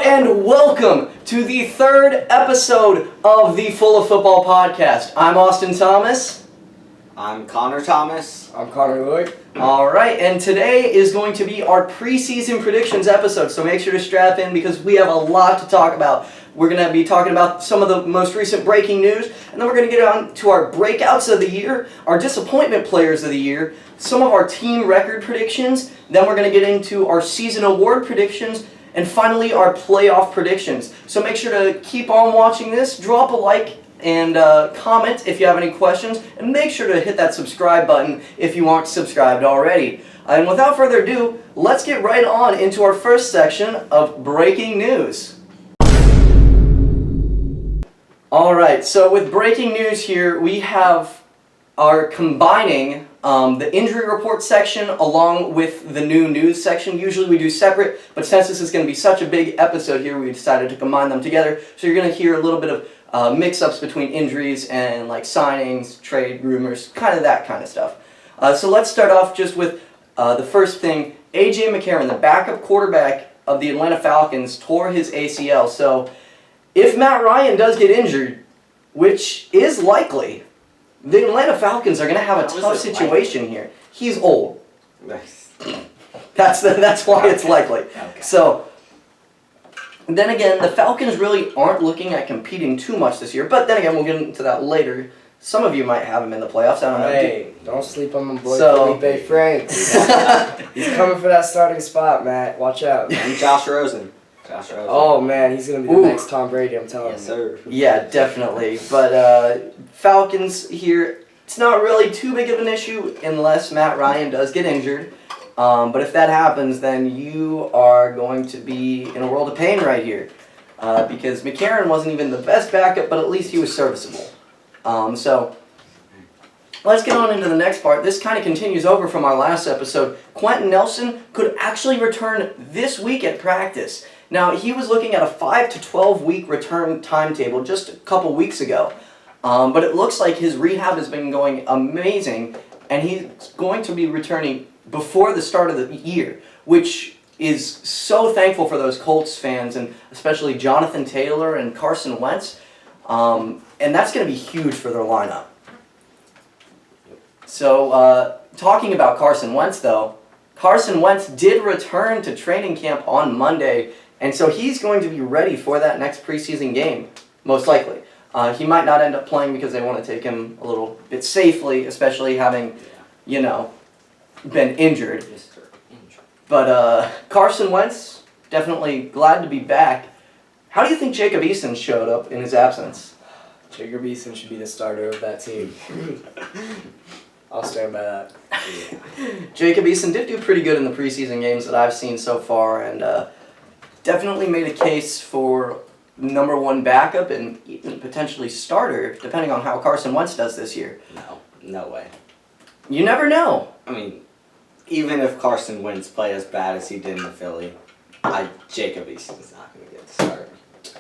and welcome to the third episode of the Full of Football podcast. I'm Austin Thomas. I'm Connor Thomas. I'm Connor Lloyd. All right, and today is going to be our preseason predictions episode, so make sure to strap in because we have a lot to talk about. We're going to be talking about some of the most recent breaking news, and then we're going to get on to our breakouts of the year, our disappointment players of the year, some of our team record predictions, then we're going to get into our season award predictions, and finally our playoff predictions. So make sure to keep on watching this, drop a like, and comment if you have any questions, and make sure to hit that subscribe button if you aren't subscribed already. And without further ado, let's get right on into our first section of breaking news. Alright, so with breaking news here, we are combining the injury report section along with the new news section. Usually we do separate, but since this is going to be such a big episode here, we decided to combine them together. So you're going to hear a little bit of mix-ups between injuries and like signings, trade, rumors, kind of that kind of stuff. So let's start off just with the first thing. A.J. McCarron, the backup quarterback of the Atlanta Falcons, tore his ACL. So if Matt Ryan does get injured, which is likely, the Atlanta Falcons are going to have a tough situation here. He's old. Nice. That's why it's likely. Okay. So, then again, the Falcons really aren't looking at competing too much this year. But then again, we'll get into that later. Some of you might have him in the playoffs. I don't know. Hey, don't sleep on my boy So- Felipe Franks. He's coming for that starting spot, Matt. Watch out. And Josh Rosen. Oh, man, he's going to be the Ooh. next Tom Brady, I'm telling Yes, you. sir. Yeah, definitely. But Falcons here, it's not really too big of an issue unless Matt Ryan does get injured. But if that happens, then you are going to be in a world of pain right here. Because McCarron wasn't even the best backup, but at least he was serviceable. So let's get on into the next part. This kind of continues over from our last episode. Quentin Nelson could actually return this week at practice. Now, he was looking at a 5 to 12 week return timetable just a couple weeks ago. But it looks like his rehab has been going amazing, and he's going to be returning before the start of the year, which is so thankful for those Colts fans, and especially Jonathan Taylor and Carson Wentz. And that's going to be huge for their lineup. So, talking about Carson Wentz, though, Carson Wentz did return to training camp on Monday, and so he's going to be ready for that next preseason game, most likely. He might not end up playing because they want to take him a little bit safely, especially having, been injured. But Carson Wentz, definitely glad to be back. How do you think Jacob Eason showed up in his absence? Jacob Eason should be the starter of that team. I'll stand by that. Jacob Eason did do pretty good in the preseason games that I've seen so far, and definitely made a case for number one backup and even potentially starter, depending on how Carson Wentz does this year. No way. You never know. I mean, even if Carson Wentz play as bad as he did in Philly, Jacob Eason's not going to get the start.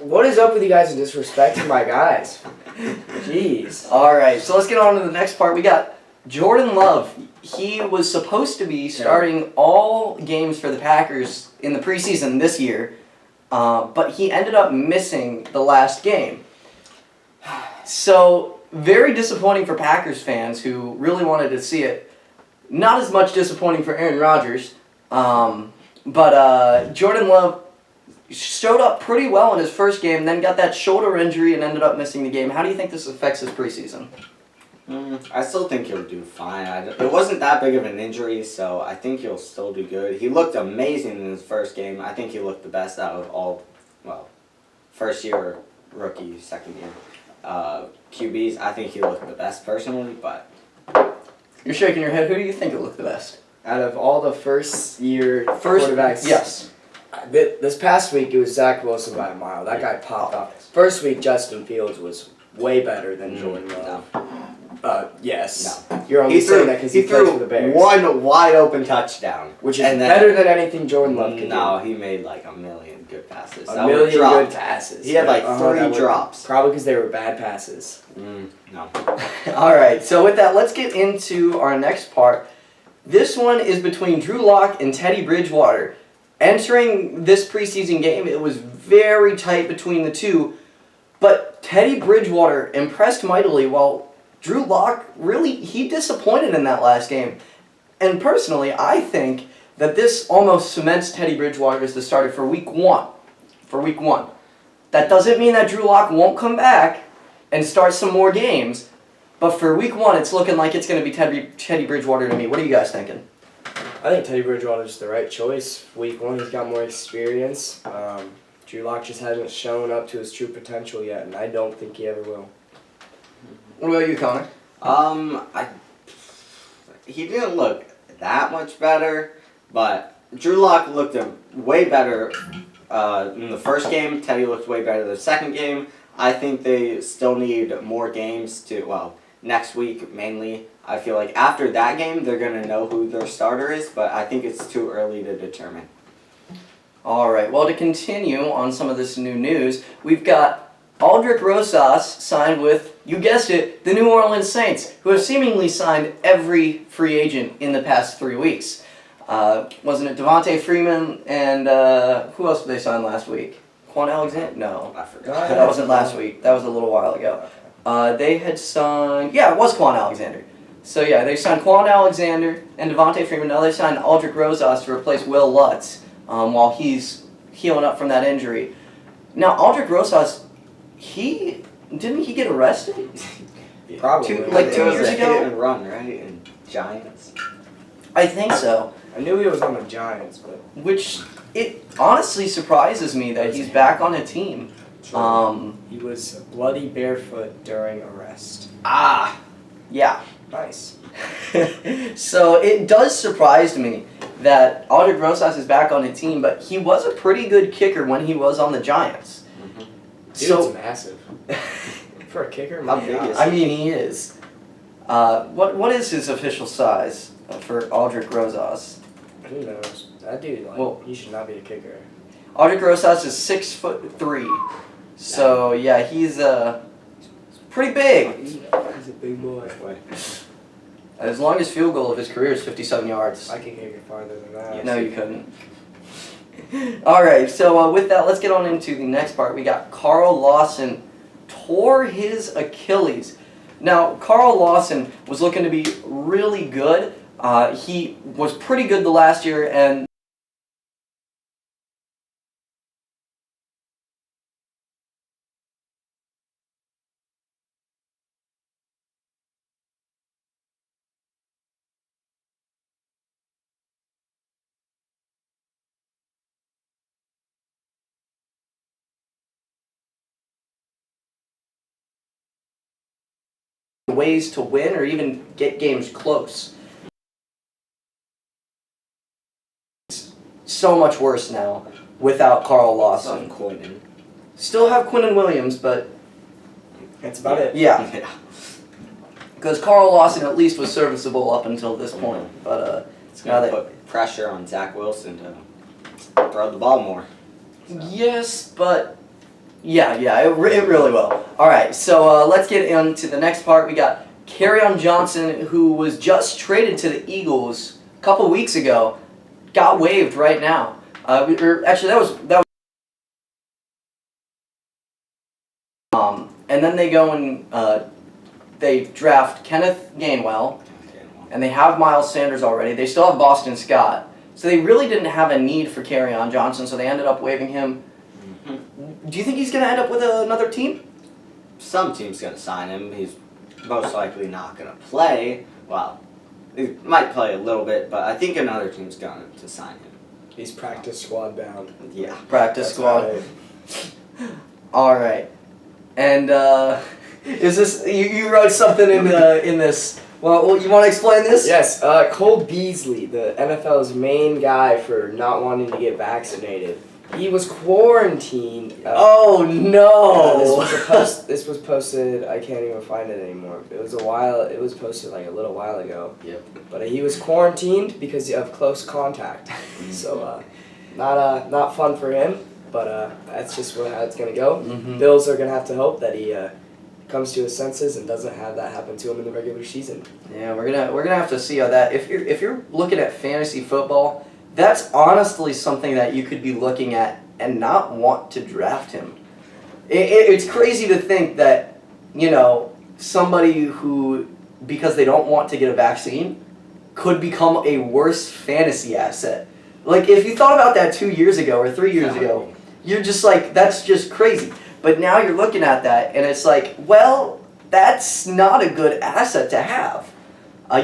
What is up with you guys and disrespecting my guys? Jeez. All right, so let's get on to the next part. We got Jordan Love. He was supposed to be starting all games for the Packers in the preseason this year, but he ended up missing the last game. So, very disappointing for Packers fans who really wanted to see it. Not as much disappointing for Aaron Rodgers, but Jordan Love showed up pretty well in his first game, then got that shoulder injury and ended up missing the game. How do you think this affects his preseason? I still think he'll do fine. It wasn't that big of an injury, so I think he'll still do good. He looked amazing in his first game. I think he looked the best out of all, first year rookie, second year QBs. I think he looked the best personally, but... You're shaking your head. Who do you think will look the best? Out of all the first-year quarterbacks... Yes. This past week, it was Zach Wilson by a mile. That guy popped off. First week, Justin Fields was way better than Jordan Love. Yes. No. You're only saying that because he plays for the Bears. One wide open touchdown. Which is better than anything Jordan Love could do. No, he made like a million good passes. A million good passes. He had like 3 drops. Probably because they were bad passes. No. All right, so with that, let's get into our next part. This one is between Drew Lock and Teddy Bridgewater. entering this preseason game, it was very tight between the two, but Teddy Bridgewater impressed mightily while Drew Lock he disappointed in that last game. And personally, I think that this almost cements Teddy Bridgewater as the starter for week one. That doesn't mean that Drew Lock won't come back and start some more games, but for week one, it's looking like it's going to be Teddy Bridgewater to me. What are you guys thinking? I think Teddy Bridgewater is the right choice. Week one, he's got more experience. Drew Lock just hasn't shown up to his true potential yet, and I don't think he ever will. What about you, Connor? He didn't look that much better, but Drew Lock looked way better in the first game. Teddy looked way better the second game. I think they still need more games next week mainly. I feel like after that game, they're going to know who their starter is, but I think it's too early to determine. All right, well, to continue on some of this new news, we've got Aldrick Rosas signed with, you guessed it, the New Orleans Saints, who have seemingly signed every free agent in the past 3 weeks. Wasn't it Devontae Freeman and who else did they sign last week? Quan Alexander? No. I forgot. That wasn't last week. That was a little while ago. They had signed, it was Quan Alexander. So yeah, they signed Quan Alexander and Devontae Freeman. Now they signed Aldrick Rosas to replace Will Lutz while he's healing up from that injury. Now Aldrick Rosas, didn't he get arrested? Probably. 2 It was years a ago? hit and run, right? In Giants. I think so. I knew he was on the Giants, but... Which, it honestly surprises me that he's back on a team. He was bloody barefoot during arrest. Yeah. Nice. So it does surprise me that Aldrick Rosas is back on a team, but he was a pretty good kicker when he was on the Giants. Dude's massive. For a kicker, How big is he? I mean, he is. What is his official size for Aldrick Rosas? Who knows? That dude, he should not be a kicker. Aldrick Rosas is 6'3". So yeah, he's pretty big. He's a big boy. His longest field goal of his career is 57 yards. I can kick it farther than that. No, you couldn't. All right, so with that, let's get on into the next part. We got Carl Lawson tore his Achilles. Now, Carl Lawson was looking to be really good. He was pretty good the last year, and ways to win or even get games close. It's so much worse now without Carl Lawson. Still have Quinnen Williams, but That's about it. yeah. Because Carl Lawson at least was serviceable up until this point. But It's now going to that put pressure on Zach Wilson to throw the ball more. So. yes, but yeah, it really will. All right, so let's get into the next part. We got Kerryon Johnson, who was just traded to the Eagles a couple weeks ago, got waived right now. Actually, that was. And then they go and they draft Kenneth Gainwell, and they have Miles Sanders already. They still have Boston Scott, so they really didn't have a need for Kerryon Johnson. So they ended up waiving him. Do you think he's going to end up with another team? Some team's going to sign him. He's most likely not going to play. Well, he might play a little bit, but I think another team's going to sign him. He's practice squad bound. Yeah. Practice That's squad. right. All right. And is this you wrote something in this? Well, you want to explain this? Yes, Cole Beasley, the NFL's main guy for not wanting to get vaccinated. He was quarantined. Oh no! This was posted. I can't even find it anymore. It was posted like a little while ago. Yep. But he was quarantined because of close contact. So not fun for him. But that's just how it's gonna go. Mm-hmm. Bills are gonna have to hope that he comes to his senses and doesn't have that happen to him in the regular season. Yeah, we're gonna have to see how that. If you're looking at fantasy football, that's honestly something that you could be looking at and not want to draft him. It's crazy to think that, somebody who, because they don't want to get a vaccine, could become a worse fantasy asset. Like, if you thought about that 2 years ago or 3 years ago, you're just like, that's just crazy. But now you're looking at that, and it's like, well, that's not a good asset to have.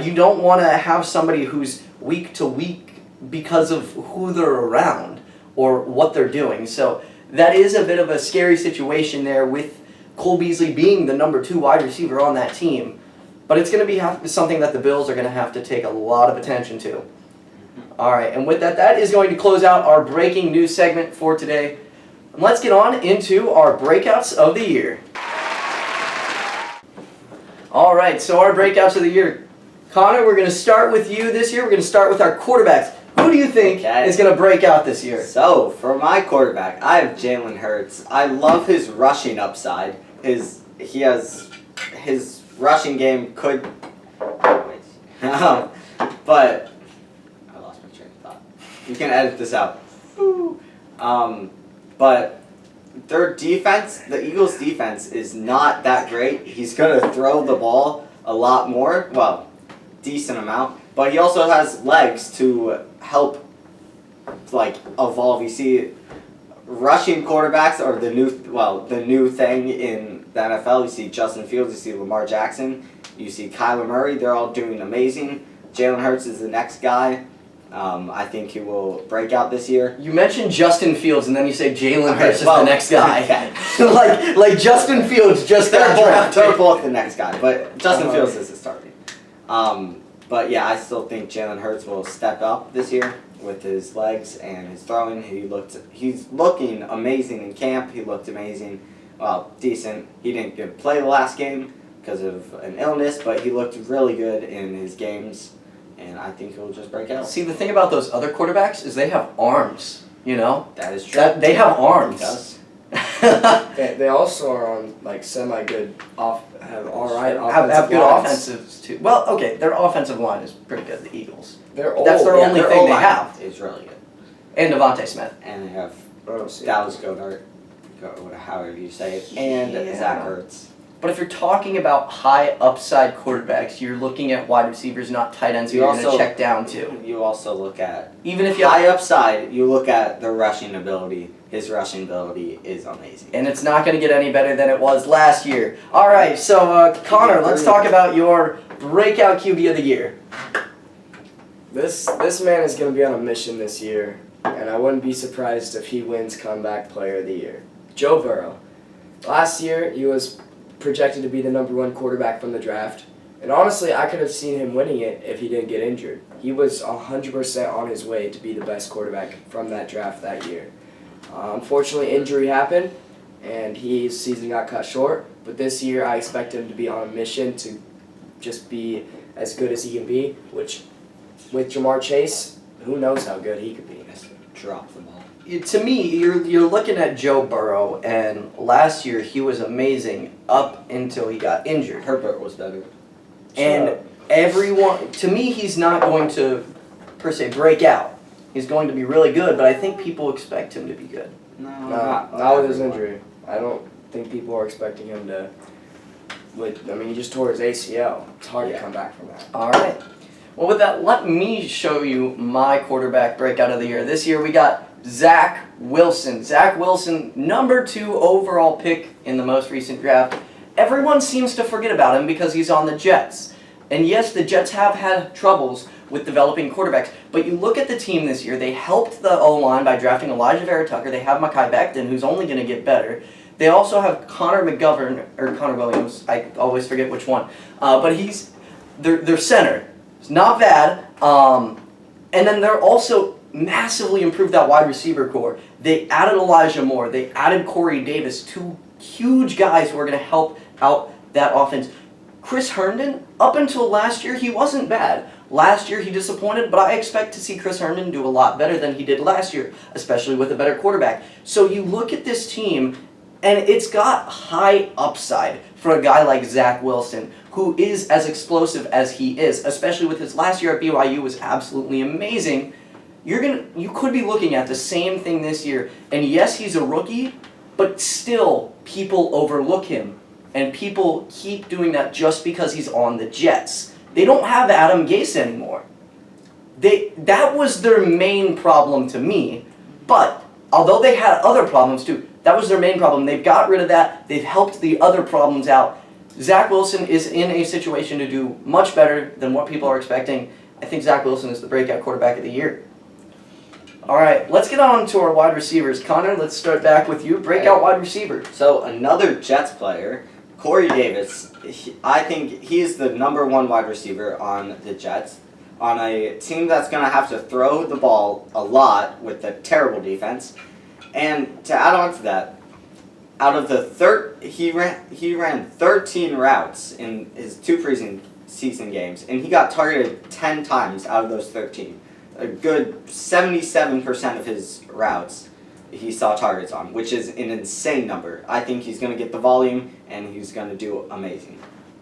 You don't want to have somebody who's week to week because of who they're around or what they're doing. So that is a bit of a scary situation there with Cole Beasley being the number 2 wide receiver on that team. But it's going to be something that the Bills are going to have to take a lot of attention to. All right, and with that, that is going to close out our breaking news segment for today. And let's get on into our breakouts of the year. All right, so our breakouts of the year. Connor, we're going to start with you this year. We're going to start with our quarterbacks. Who do you think is going to break out this year? So, for my quarterback, I have Jalen Hurts. I love his rushing upside. His rushing game could... but... I lost my train of thought. You can edit this out. But their defense, the Eagles' defense, is not that great. He's going to throw the ball a lot more. Well, decent amount. But he also has legs to help, evolve. You see, rushing quarterbacks are the new thing in the NFL. You see Justin Fields, you see Lamar Jackson, you see Kyler Murray. They're all doing amazing. Jalen Hurts is the next guy. I think he will break out this year. You mentioned Justin Fields, and then you say Jalen Hurts is the next guy. Okay. like Justin Fields just got drafted. They're both the next guy, but Justin Fields is the starting. But yeah, I still think Jalen Hurts will step up this year with his legs and his throwing. He's looking amazing in camp. He looked amazing. Well, decent. He didn't get to play the last game because of an illness, but he looked really good in his games, and I think he'll just break out. See, the thing about those other quarterbacks is they have arms, That is true. They have arms. He does. They also are on semi-good have good offensives too. Well, okay, their offensive line is pretty good. The Eagles. They're old. That's their only thing they have. It's really good. And Devontae Smith. And they have Dallas Goedert, however you say it, and Zach Ertz. But if you're talking about high upside quarterbacks, you're looking at wide receivers, not tight ends who you're going to check down to. You also look at even if you high upside. You look at the rushing ability. His rushing ability is amazing. And it's not going to get any better than it was last year. All right, so Connor, let's talk about your breakout QB of the year. This man is going to be on a mission this year, and I wouldn't be surprised if he wins Comeback Player of the Year. Joe Burrow. Last year, he was projected to be the number 1 quarterback from the draft, and honestly, I could have seen him winning it if he didn't get injured. He was 100% on his way to be the best quarterback from that draft that year. Unfortunately, injury happened, and his season got cut short. But this year, I expect him to be on a mission to just be as good as he can be, which, with Jamar Chase, who knows how good he could be. Drop the ball. To me, you're looking at Joe Burrow, and last year he was amazing up until he got injured. Herbert was better. And everyone, to me, he's not going to, per se, break out. He's going to be really good, but I think people expect him to be good. Not with his injury. I don't think people are expecting him to. He just tore his ACL. It's hard to come back from that. All right. Well, with that, let me show you my quarterback breakout of the year. This year we got Zach Wilson. Zach Wilson, number 2 overall pick in the most recent draft. Everyone seems to forget about him because he's on the Jets. And yes, the Jets have had troubles with developing quarterbacks, but you look at the team this year, they helped the O-line by drafting Elijah Vera Tucker. They have Mekhi Becton, who's only going to get better. They also have Connor Williams. I always forget which one. But he's their center. It's not bad. And then they're also massively improved that wide receiver core. They added Elijah Moore. They added Corey Davis, 2 huge guys who are going to help out that offense. Chris Herndon, up until last year, he wasn't bad. Last year, he disappointed, but I expect to see Chris Herndon do a lot better than he did last year, especially with a better quarterback. So you look at this team, and it's got high upside for a guy like Zach Wilson, who is as explosive as he is, especially with his last year at BYU was absolutely amazing. you could be looking at the same thing this year. And yes, he's a rookie, but still people overlook him. And people keep doing that just because he's on the Jets. They don't have Adam Gase anymore. That was their main problem to me. But although they had other problems too, that was their main problem. They've got rid of that. They've helped the other problems out. Zach Wilson is in a situation to do much better than what people are expecting. I think Zach Wilson is the breakout quarterback of the year. All right, let's get on to our wide receivers. Connor, let's start back with you. Breakout wide receiver. So another Jets player, Corey Davis. I think he's the number one wide receiver on the Jets. On a team that's going to have to throw the ball a lot with a terrible defense. And to add on to that, out of the he ran 13 routes in his 2 preseason games, and he got targeted 10 times out of those 13. A good 77% of his routes he saw targets on, which is an insane number. I think he's going to get the volume, and he's going to do amazing.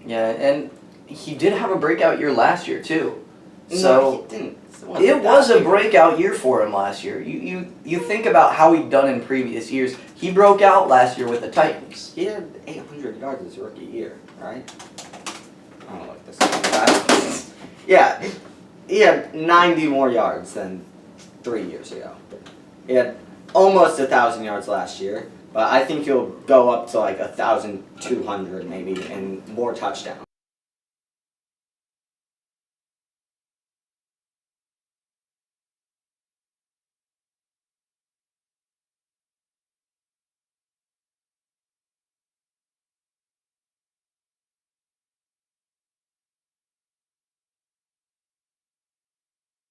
Yeah, and he did have a breakout year last year too. No, So he didn't. it was a breakout year for him last year. You think about how he'd done in previous years. He broke out last year with the Titans. He had 800 yards his rookie year, right? I don't like this. Yeah, he had 90 more yards than 3 years ago. He had almost 1,000 yards last year, but I think he'll go up to like 1,200 maybe and more touchdowns.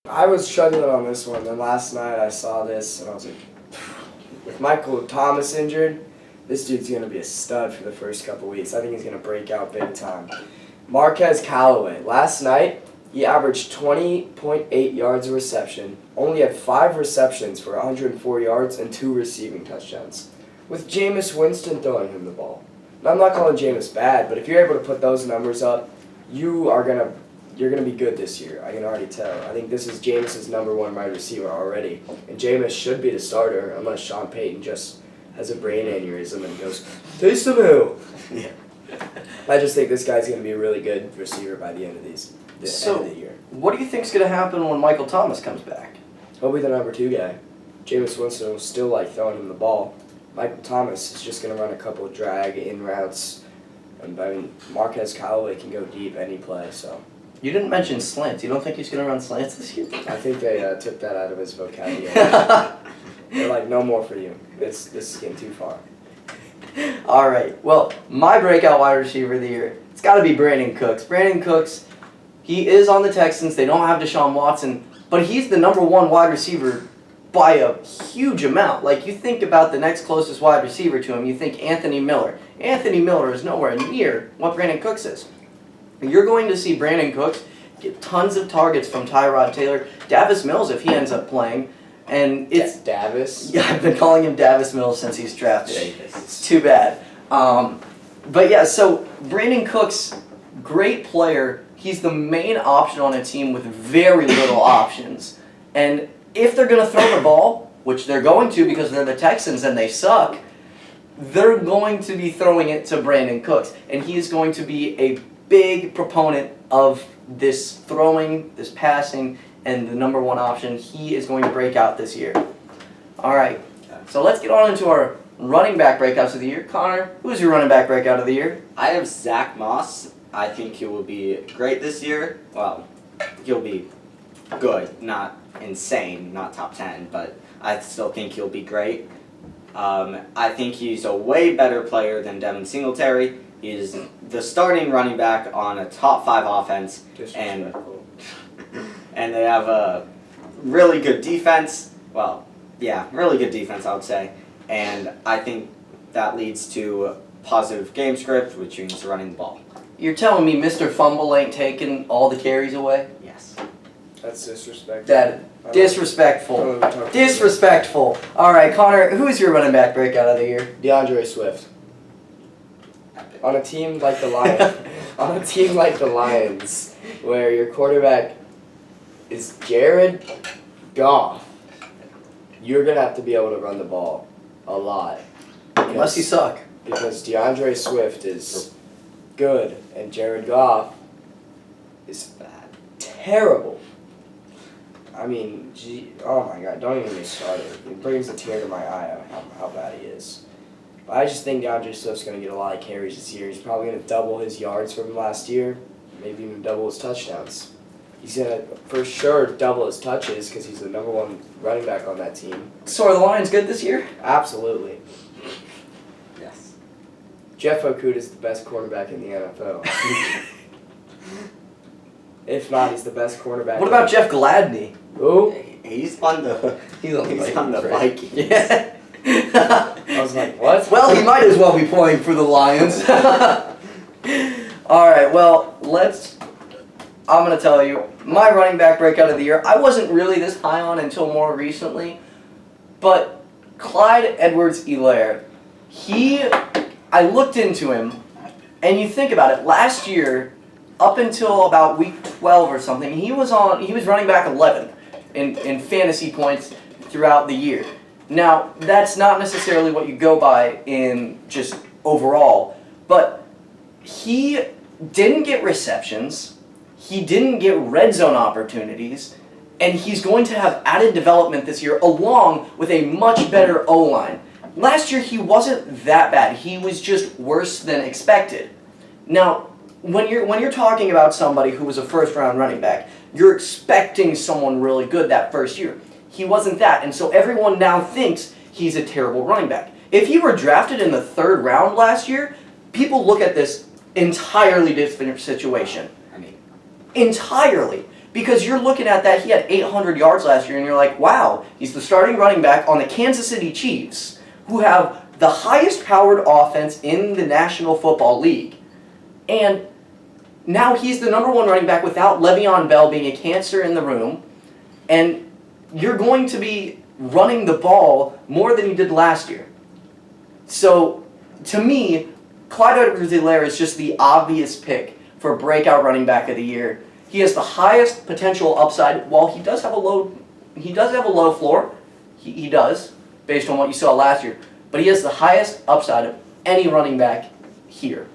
I was struggling on this one, and last night I saw this, and I was like, with Michael Thomas injured, this dude's going to be a stud for the first couple weeks. I think he's going to break out big time. Marquez Callaway, last night, he averaged 20.8 yards a reception, only had 5 receptions for 104 yards and 2 receiving touchdowns, with Jameis Winston throwing him the ball. Now, I'm not calling Jameis bad, but if you're able to put those numbers up, you're going to be good this year. I can already tell. I think this is Jameis' number 1 wide receiver already. And Jameis should be the starter unless Sean Payton just has a brain aneurysm and goes, Taysom Hill. Yeah. I just think this guy's going to be a really good receiver by the end of end of the year. What do you think's going to happen when Michael Thomas comes back? He'll be the number 2 guy. Jameis Winston will still like throwing him the ball. Michael Thomas is just going to run a couple of drag-in routes. And I mean, Marquez Callaway can go deep any play, so... You didn't mention slants. You don't think he's going to run slants this year? I think they took that out of his vocabulary. They're like, no more for you. This is getting too far. All right. Well, my breakout wide receiver of the year, it's got to be Brandon Cooks. Brandon Cooks, he is on the Texans. They don't have Deshaun Watson, but he's the number 1 wide receiver by a huge amount. Like, you think about the next closest wide receiver to him, you think Anthony Miller. Anthony Miller is nowhere near what Brandon Cooks is. You're going to see Brandon Cooks get tons of targets from Tyrod Taylor, Davis Mills if he ends up playing, and it's Davis. Yeah, I've been calling him Davis Mills since he's drafted. Davis. It's too bad. But yeah, so Brandon Cooks, great player. He's the main option on a team with very little options, and if they're going to throw the ball, which they're going to because they're the Texans and they suck, they're going to be throwing it to Brandon Cooks, and he is going to be a big proponent of this throwing, this passing, and the number 1 option. He is going to break out this year. All right, so let's get on into our running back breakouts of the year. Connor, who's your running back breakout of the year? I have Zach Moss. I think he will be great this year. Well, he'll be good, not insane, not top 10, but I still think he'll be great. I think he's a way better player than Devin Singletary. He's the starting running back on a top 5 offense, and they have a really good defense. Well, yeah, really good defense, I would say. And I think that leads to positive game script, which means running the ball. You're telling me Mr. Fumble ain't taking all the carries away? Yes. That's disrespectful. Disrespectful. Disrespectful. All right, Connor, who is your running back breakout of the year? DeAndre Swift. On a team like the Lions, where your quarterback is Jared Goff, you're going to have to be able to run the ball a lot. Unless you suck. Because DeAndre Swift is good, and Jared Goff is Bad. terrible. I mean, oh my God, don't even get me started. It brings a tear to my eye how bad he is. But I just think DeAndre Swift's going to get a lot of carries this year. He's probably going to double his yards from last year, maybe even double his touchdowns. He's going to, for sure, double his touches because he's the number one running back on that team. So are the Lions good this year? Absolutely. Yes. Jeff Okuda is the best quarterback in the NFL. If not, he's the best quarterback. What about Jeff Gladney? Who? He's on the He's on the Vikings. Vikings. Yeah. I was like, what? Well, he might as well be playing for the Lions. All right, well, I'm going to tell you, my running back breakout of the year, I wasn't really this high on until more recently, but Clyde Edwards-Helaire, I looked into him, and you think about it, last year, up until about week 12 or something, he was running back 11 in fantasy points throughout the year. Now, that's not necessarily what you go by in just overall, but he didn't get receptions, he didn't get red zone opportunities, and he's going to have added development this year along with a much better O-line. Last year, he wasn't that bad. He was just worse than expected. Now, when you're talking about somebody who was a first-round running back, you're expecting someone really good that first year. He wasn't that, and so everyone now thinks he's a terrible running back. If he were drafted in the 3rd round last year, people look at this entirely different situation. I mean, Entirely. Because you're looking at that, he had 800 yards last year, and you're like, wow, he's the starting running back on the Kansas City Chiefs, who have the highest powered offense in the National Football League. And now he's the number 1 running back without Le'Veon Bell being a cancer in the room, and you're going to be running the ball more than you did last year. So, to me, Clyde Edwards-Helaire is just the obvious pick for breakout running back of the year. He has the highest potential upside. While he does have a low floor. He does, based on what you saw last year. But he has the highest upside of any running back here.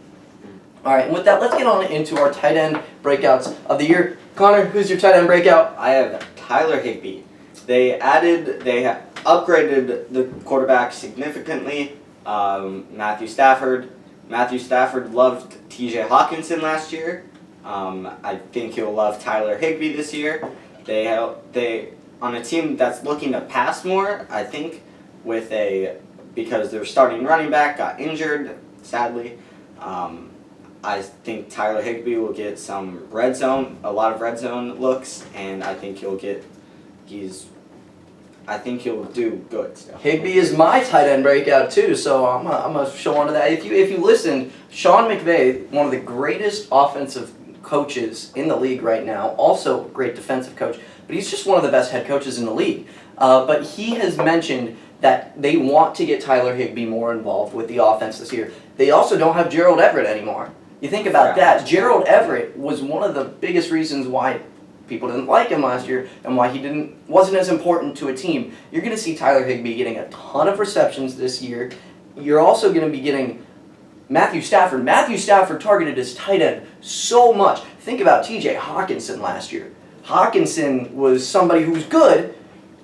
All right, and with that, let's get on into our tight end breakouts of the year. Connor, who's your tight end breakout? I have Tyler Higbee. They upgraded the quarterback significantly. Matthew Stafford. Matthew Stafford loved T.J. Hawkinson last year. I think he'll love Tyler Higbee this year. They on a team that's looking to pass more. I think because their starting running back got injured, sadly. I think Tyler Higbee will get a lot of red zone looks, and I think he'll do good still. Higbee is my tight end breakout too, so I'm gonna show on to that. If you listen, Sean McVay, one of the greatest offensive coaches in the league right now, also a great defensive coach, but he's just one of the best head coaches in the league. But he has mentioned that they want to get Tyler Higbee more involved with the offense this year. They also don't have Gerald Everett anymore. You think about that. Gerald Everett was one of the biggest reasons why people didn't like him last year and why he wasn't as important to a team. You're going to see Tyler Higbee getting a ton of receptions this year. You're also going to be getting Matthew Stafford. Matthew Stafford targeted his tight end so much. Think about T.J. Hawkinson last year. Hawkinson was somebody who was good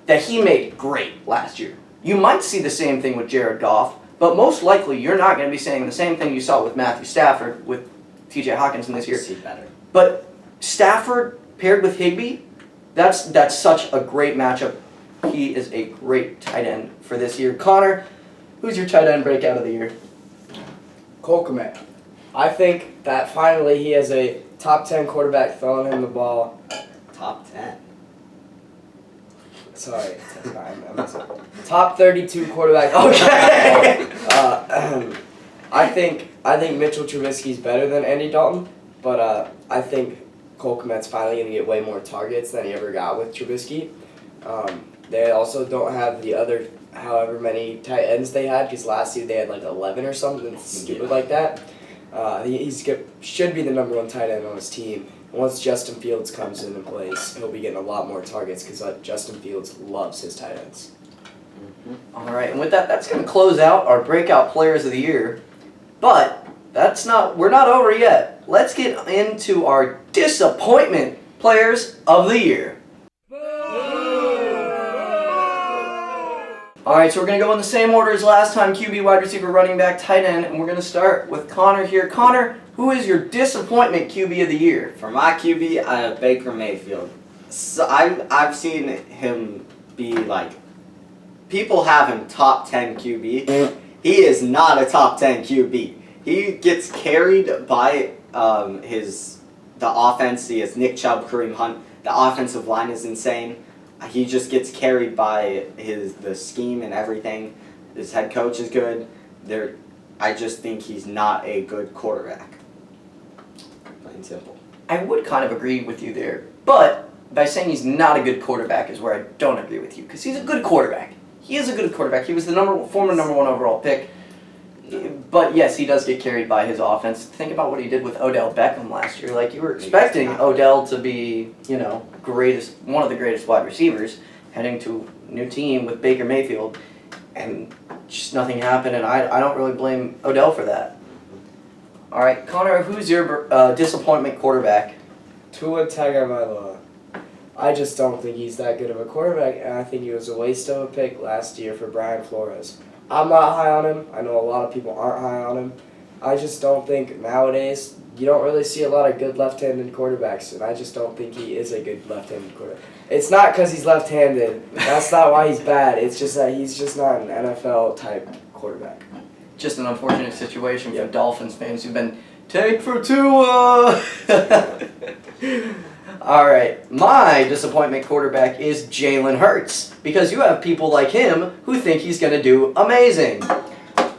that he made great last year. You might see the same thing with Jared Goff, but most likely you're not going to be saying the same thing you saw with Matthew Stafford with T.J. Hawkinson this year. See better. But Stafford paired with Higbee, that's such a great matchup. He is a great tight end for this year. Connor, who's your tight end breakout of the year? Cole Kmet. I think that finally he has a top 10 quarterback throwing him the ball. Top 10. Sorry, I'm messing up. Top 32 quarterback. Okay. I think Mitchell Trubisky's better than Andy Dalton, but I think Cole Kmet's finally going to get way more targets than he ever got with Trubisky. They also don't have the other however many tight ends they had, because last year they had like 11 or something stupid like that. He should be the number 1 tight end on his team. Once Justin Fields comes in and plays, he'll be getting a lot more targets because Justin Fields loves his tight ends. All right, and with that, that's going to close out our breakout players of the year. But we're not over yet. Let's get into our disappointment players of the year. All right, so we're going to go in the same order as last time: QB, wide receiver, running back, tight end, and we're going to start with Connor here. Connor, who is your disappointment QB of the year? For my QB, I have Baker Mayfield. So I've seen him be like, people have him top 10 QB. He is not a top 10 QB. He gets carried by the offense. He has Nick Chubb, Kareem Hunt. The offensive line is insane. He just gets carried by the scheme and everything. His head coach is good. I just think he's not a good quarterback. Plain and simple. I would kind of agree with you there, but by saying he's not a good quarterback is where I don't agree with you, because he's a good quarterback. He is a good quarterback. He was the former number 1 overall pick. But yes, he does get carried by his offense. Think about what he did with Odell Beckham last year. Like, you were expecting Odell to be, one of the greatest wide receivers, heading to a new team with Baker Mayfield, and just nothing happened. And I don't really blame Odell for that. All right, Connor, who's your disappointment quarterback? Tua Tagovailoa. I just don't think he's that good of a quarterback, and I think he was a waste of a pick last year for Brian Flores. I'm not high on him. I know a lot of people aren't high on him. I just don't think nowadays you don't really see a lot of good left-handed quarterbacks, and I just don't think he is a good left-handed quarterback. It's not because he's left-handed. That's not why he's bad. It's just that he's just not an NFL-type quarterback. Just an unfortunate situation for Dolphins fans who've been, take for Tua! All right, my disappointment quarterback is Jalen Hurts, because you have people like him who think he's going to do amazing.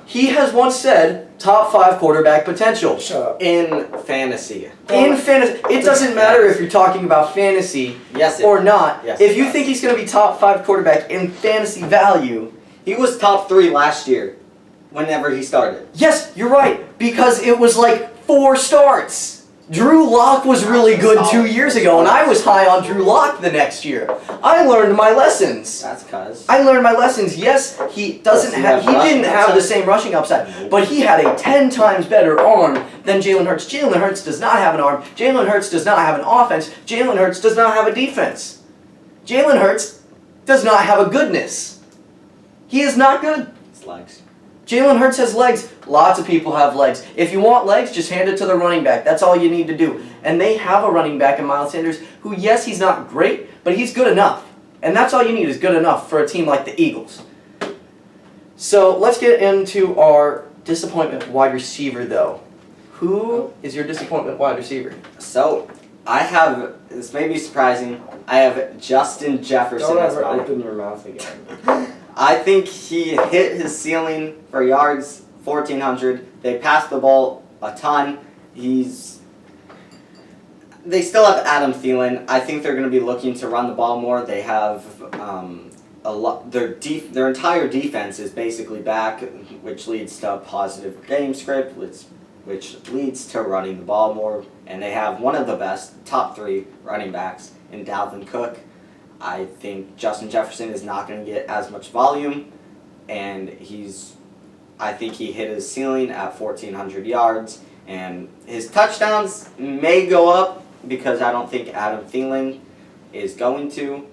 He has once said top 5 quarterback potential. Shut up. In fantasy. In fantasy. It doesn't matter if you're talking about fantasy or not. Yes, if you think he's going to be top 5 quarterback in fantasy value. He was top 3 last year, whenever he started. Yes, you're right, because it was like 4 starts. Drew Lock was really good 2 years ago, and I was high on Drew Lock the next year. I learned my lessons. That's cuz. I learned my lessons. Yes, he didn't have the same rushing upside, but he had a 10 times better arm than Jalen Hurts. Jalen Hurts does not have an arm. Jalen Hurts does not have an offense. Jalen Hurts does not have a defense. Jalen Hurts does not have a goodness. He is not good. His legs. Jalen Hurts has legs. Lots of people have legs. If you want legs, just hand it to the running back. That's all you need to do. And they have a running back in Miles Sanders who, yes, he's not great, but he's good enough. And that's all you need is good enough for a team like the Eagles. So let's get into our disappointment wide receiver, though. Who is your disappointment wide receiver? So, I have, this may be surprising, I have Justin Jefferson Don't as ever mine. open your mouth again. I think he hit his ceiling for yards, 1,400. They passed the ball a ton. They still have Adam Thielen. I think they're going to be looking to run the ball more. They have a lot. Their entire defense is basically back, which leads to a positive game script, which leads to running the ball more. And they have one of the best top 3 running backs in Dalvin Cook. I think Justin Jefferson is not going to get as much volume, and I think he hit his ceiling at 1,400 yards, and his touchdowns may go up because I don't think Adam Thielen is going to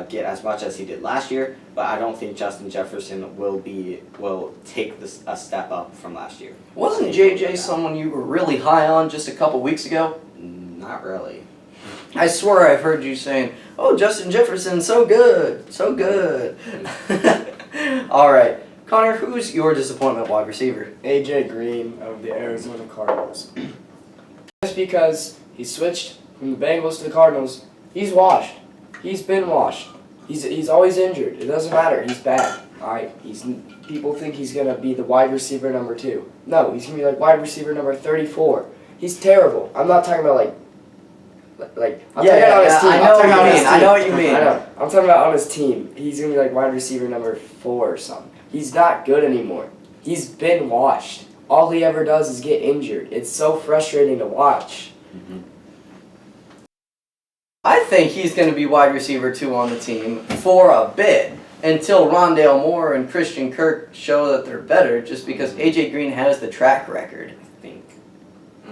get as much as he did last year, but I don't think Justin Jefferson will take a step up from last year. Wasn't JJ someone you were really high on just a couple weeks ago? Not really. I swear I've heard you saying, "Oh, Justin Jefferson, so good, so good." All right, Connor, who's your disappointment wide receiver? AJ Green of the Arizona Cardinals. Just because he switched from the Bengals to the Cardinals, he's washed. He's been washed. He's always injured. It doesn't matter. He's bad. All right. People think he's gonna be the wide receiver number 2. No, he's gonna be like wide receiver number 34. He's terrible. I'm not talking about like. I'm talking about on his team. I know what you mean. I know what you mean. I know. I'm talking about on his team. He's gonna be like wide receiver number 4 or something. He's not good anymore. He's been washed. All he ever does is get injured. It's so frustrating to watch. Mm-hmm. I think he's going to be wide receiver 2 on the team for a bit until Rondale Moore and Christian Kirk show that they're better, just because A.J. Green has the track record.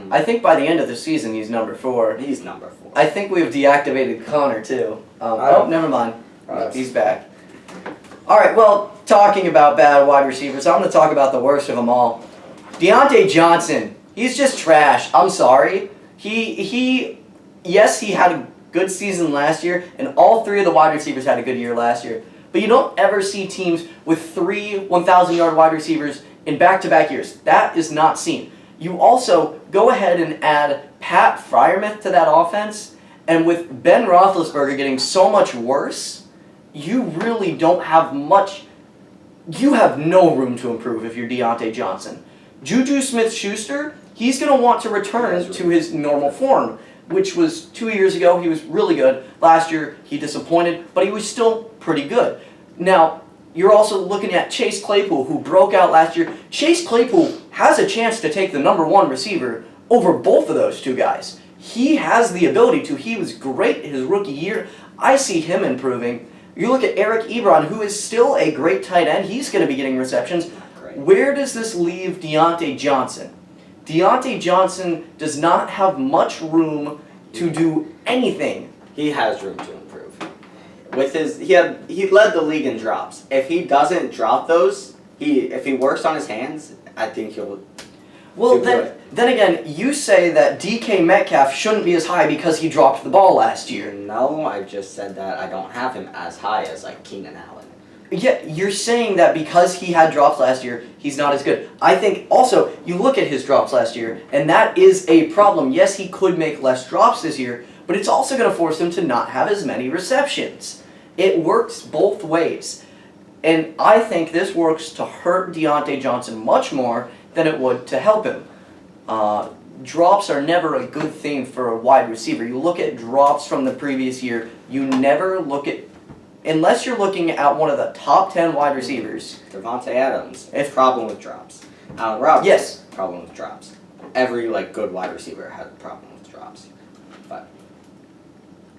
I think by the end of the season he's number 4. He's number 4. I think we've deactivated Connor too. Never mind. He's back. All right, well, talking about bad wide receivers, I'm going to talk about the worst of them all. Deontay Johnson. He's just trash. I'm sorry. Yes, he had a good season last year, and all 3 of the wide receivers had a good year last year. But you don't ever see teams with 3 1,000-yard wide receivers in back-to-back years. That is not seen. You also go ahead and add Pat Freiermuth to that offense, and with Ben Roethlisberger getting so much worse, you really don't have much. You have no room to improve if you're Deontay Johnson. Juju Smith-Schuster, he's going to want to return to his normal form, which was 2 years ago. He was really good. Last year, he disappointed, but he was still pretty good. Now, you're also looking at Chase Claypool, who broke out last year. Chase Claypool has a chance to take the number 1 receiver over both of those 2 guys. He has the ability to. He was great his rookie year. I see him improving. You look at Eric Ebron, who is still a great tight end. He's going to be getting receptions. Where does this leave Deontay Johnson? Deontay Johnson does not have much room to do anything. He has room to improve. With he led the league in drops. If he doesn't drop those, if he works on his hands, I think he'll. Well, then again, you say that DK Metcalf shouldn't be as high because he dropped the ball last year. No, I just said that I don't have him as high as like Keenan Allen. Yeah, you're saying that because he had drops last year, he's not as good. I think also, you look at his drops last year, and that is a problem. Yes, he could make less drops this year, but it's also going to force him to not have as many receptions. It works both ways. And I think this works to hurt Deontay Johnson much more than it would to help him. Drops are never a good thing for a wide receiver. You look at drops from the previous year, you never look at, unless you're looking at one of the top 10 wide receivers. Devontae Adams, problem with drops. Allen Robinson, yes, problem with drops. Every good wide receiver has a problem with drops. But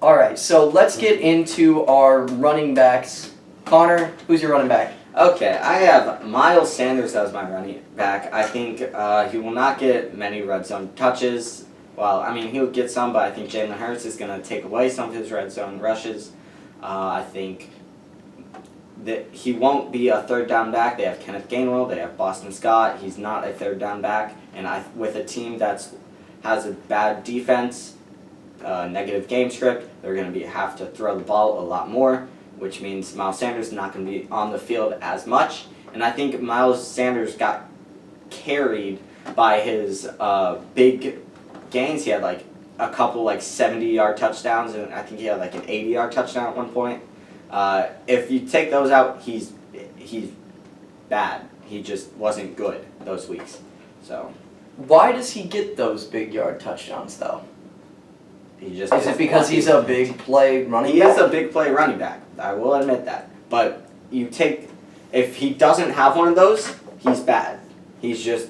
all right, so let's get into our running backs. Connor, who's your running back? Okay, I have Miles Sanders as my running back. I think he will not get many red zone touches. Well, I mean, he'll get some, but I think Jalen Hurts is going to take away some of his red zone rushes. I think that he won't be a third down back. They have Kenneth Gainwell. They have Boston Scott. He's not a third down back. And with a team that has a bad defense, negative game script, they're going to have to throw the ball a lot more, which means Miles Sanders is not going to be on the field as much. And I think Miles Sanders got carried by his big gains. He had a couple 70-yard touchdowns, and I think he had an 80-yard touchdown at one point. If you take those out, he's bad. He just wasn't good those weeks. So why does he get those big yard touchdowns though? Is it because he's a big play running back? He is a big play running back. I will admit that. But if he doesn't have one of those, he's bad. He's just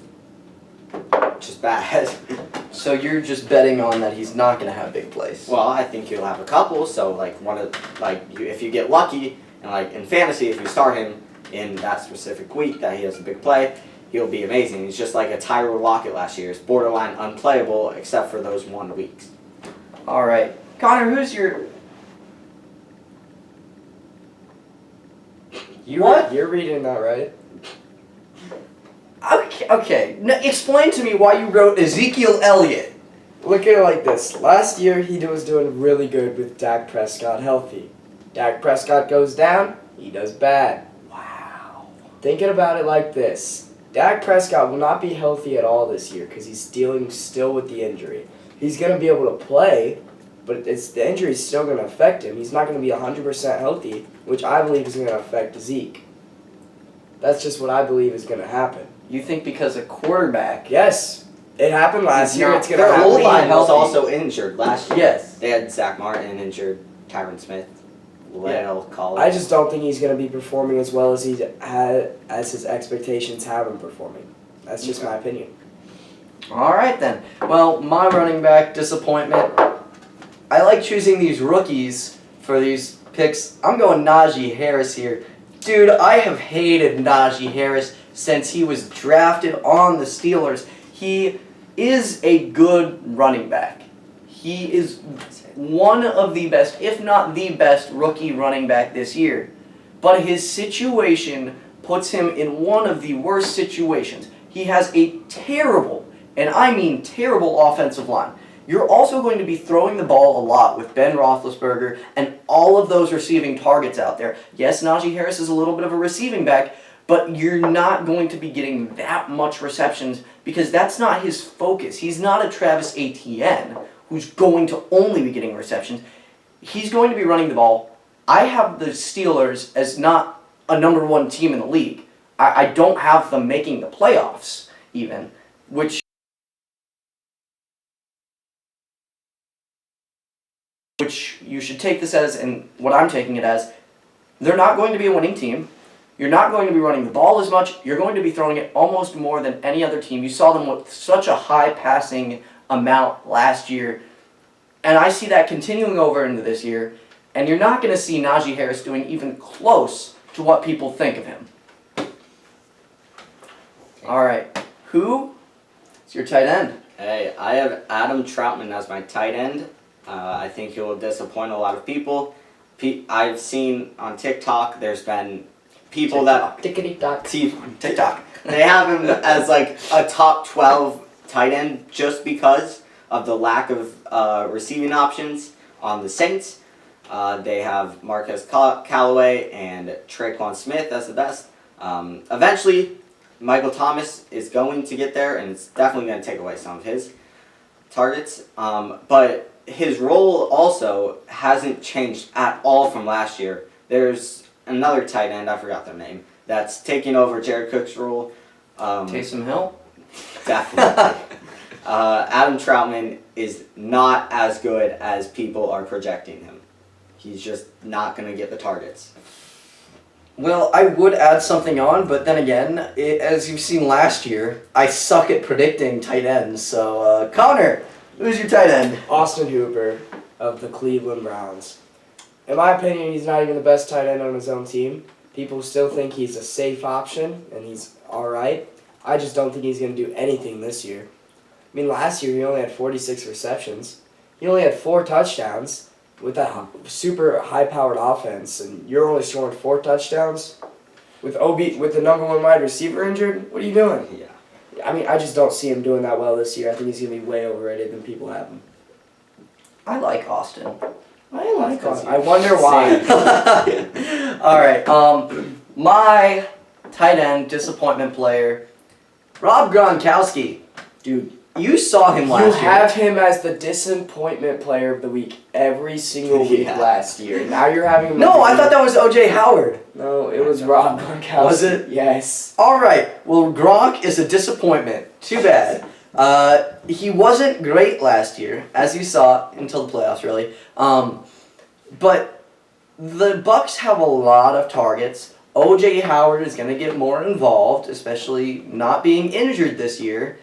bad. So you're just betting on that he's not going to have big plays. Well, I think he'll have a couple. So if you get lucky and in fantasy, if you start him in that specific week that he has a big play, he'll be amazing. He's just like a Tyler Lockett last year. He's borderline unplayable except for those 1 weeks. All right, Connor, who's your? You're reading that right? Okay. Explain to me why you wrote Ezekiel Elliott. Look at it like this. Last year, he was doing really good with Dak Prescott healthy. Dak Prescott goes down, he does bad. Wow. Thinking about it like this. Dak Prescott will not be healthy at all this year because he's dealing still with the injury. He's going to be able to play, but the injury is still going to affect him. He's not going to be 100% healthy, which I believe is going to affect Zeke. That's just what I believe is going to happen. You think because a quarterback? Yes. It happened last year. It's going to happen. happen. Their O-line was also injured last year. Yes. They had Zach Martin injured, Tyron Smith, Lyle Collins. I just don't think he's going to be performing as well as his expectations have him performing. That's just my opinion. All right then. Well, my running back disappointment. I like choosing these rookies for these picks. I'm going Najee Harris here. Dude, I have hated Najee Harris since he was drafted on the Steelers. He is a good running back. He is one of the best, if not the best, rookie running back this year. But his situation puts him in one of the worst situations. He has a terrible, and I mean terrible, offensive line. You're also going to be throwing the ball a lot with Ben Roethlisberger and all of those receiving targets out there. Yes, Najee Harris is a little bit of a receiving back, but you're not going to be getting that much receptions because that's not his focus. He's not a Travis Etienne who's going to only be getting receptions. He's going to be running the ball. I have the Steelers as not a number one team in the league. I don't have them making the playoffs even, which you should take this as, and what I'm taking it as, they're not going to be a winning team. You're not going to be running the ball as much. You're going to be throwing it almost more than any other team. You saw them with such a high passing amount last year, and I see that continuing over into this year, and you're not going to see Najee Harris doing even close to what people think of him. All right, who is your tight end? Hey, I have Adam Troutman as my tight end. I think he will disappoint a lot of people. I've seen on TikTok, there's been people Tickety-tock. TikTok. they have him as like a top 12 tight end just because of the lack of receiving options on the Saints. They have Marquez Callaway and Traquan Smith as the best. Eventually, Michael Thomas is going to get there, and it's definitely going to take away some of his targets. But his role also hasn't changed at all from last year. There's another tight end, I forgot their name, that's taking over Jared Cook's role. Taysom Hill? Definitely. Adam Troutman is not as good as people are projecting him. He's just not going to get the targets. Well, I would add something on, but then again, as you've seen last year, I suck at predicting tight ends. So, Connor, who's your tight end? Austin Hooper of the Cleveland Browns. In my opinion, he's not even the best tight end on his own team. People still think he's a safe option, and he's all right. I just don't think he's going to do anything this year. I mean, last year he only had 46 receptions. He only had 4 touchdowns with that super high-powered offense, and you're only scoring 4 touchdowns? With the number 1 wide receiver injured? What are you doing? Yeah. I mean, I just don't see him doing that well this year. I think he's going to be way overrated than people have him. I like Austin. I like Austin. I wonder why. All right. My tight end disappointment player, Rob Gronkowski. Dude, You saw him last you year. have him as the disappointment player of the week every single week Yeah. last year. Now you're having him. No, I thought that was O.J. Howard. No, it was Rob Gronkowski. Was it? Yes. All right. Well, Gronk is a disappointment. Too bad. He wasn't great last year, as you saw, until the playoffs, really. But the Bucks have a lot of targets. O.J. Howard is going to get more involved, especially not being injured this year.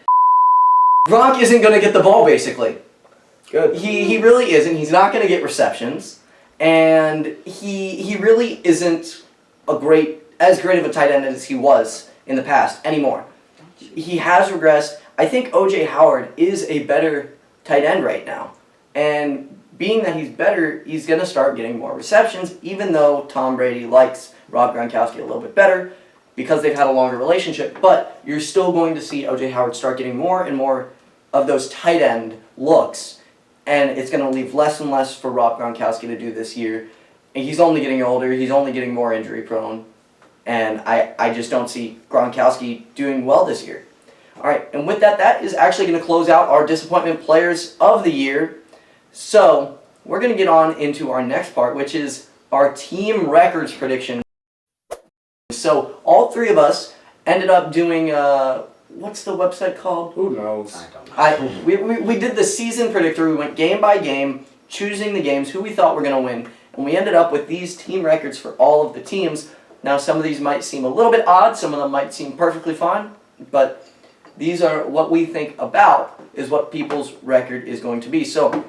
Gronk isn't going to get the ball, basically. Good. He really isn't. He's not going to get receptions. And he really isn't as great of a tight end as he was in the past anymore. He has regressed. I think O.J. Howard is a better tight end right now. And being that he's better, he's going to start getting more receptions, even though Tom Brady likes Rob Gronkowski a little bit better because they've had a longer relationship. But you're still going to see O.J. Howard start getting more and more of those tight end looks. And it's going to leave less and less for Rob Gronkowski to do this year. And he's only getting older. He's only getting more injury prone. And I just don't see Gronkowski doing well this year. All right, and with that, that is actually going to close out our disappointment players of the year. So we're going to get on into our next part, which is our team records prediction. So all 3 of us ended up doing, what's the website called? Who knows? I don't know. We did the season predictor. We went game by game, choosing the games, who we thought were going to win. And we ended up with these team records for all of the teams. Now, some of these might seem a little bit odd. Some of them might seem perfectly fine. But these are what we think about is what people's record is going to be. So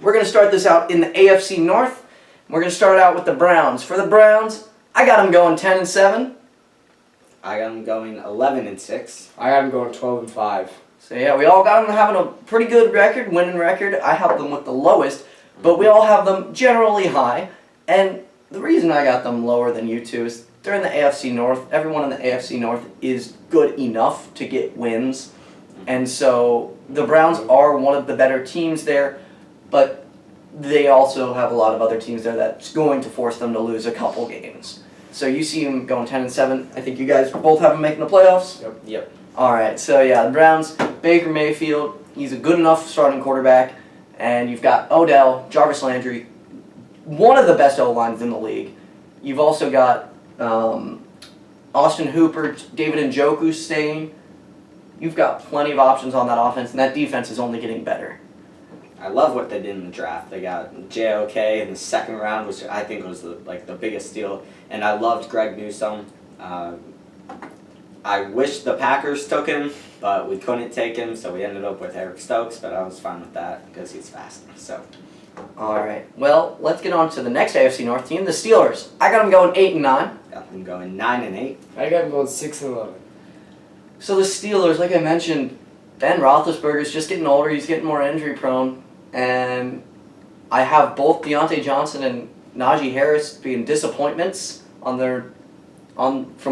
We're going to start this out in the AFC North. We're going to start out with the Browns. For the Browns, I got them going 10-7. I got them going 11-6. I got them going 12-5. So yeah, we all got them having a pretty good record, winning record. I have them with the lowest, but we all have them generally high. And the reason I got them lower than you two is they're in the AFC North. Everyone in the AFC North is good enough to get wins. And so the Browns are one of the better teams there, but they also have a lot of other teams there that's going to force them to lose a couple games. So you see them going 10-7. I think you guys both have them making the playoffs. Yep. All right, so yeah, the Browns, Baker Mayfield, he's a good enough starting quarterback, and you've got Odell, Jarvis Landry, one of the best O-lines in the league. You've also got Austin Hooper, David Njoku staying. You've got plenty of options on that offense, and that defense is only getting better. I love what they did in the draft. They got JOK in the second round, which I think was the biggest steal, and I loved Greg Newsome. I wish the Packers took him, but we couldn't take him, so we ended up with Eric Stokes, but I was fine with that because he's fast. So, all right, well, let's get on to the next AFC North team, the Steelers. I got them going 8-9. got them going 9-8. I got them going 6-11. So the Steelers, like I mentioned, Ben Roethlisberger's just getting older. He's getting more injury prone, and I have both Deontay Johnson and Najee Harris being disappointments from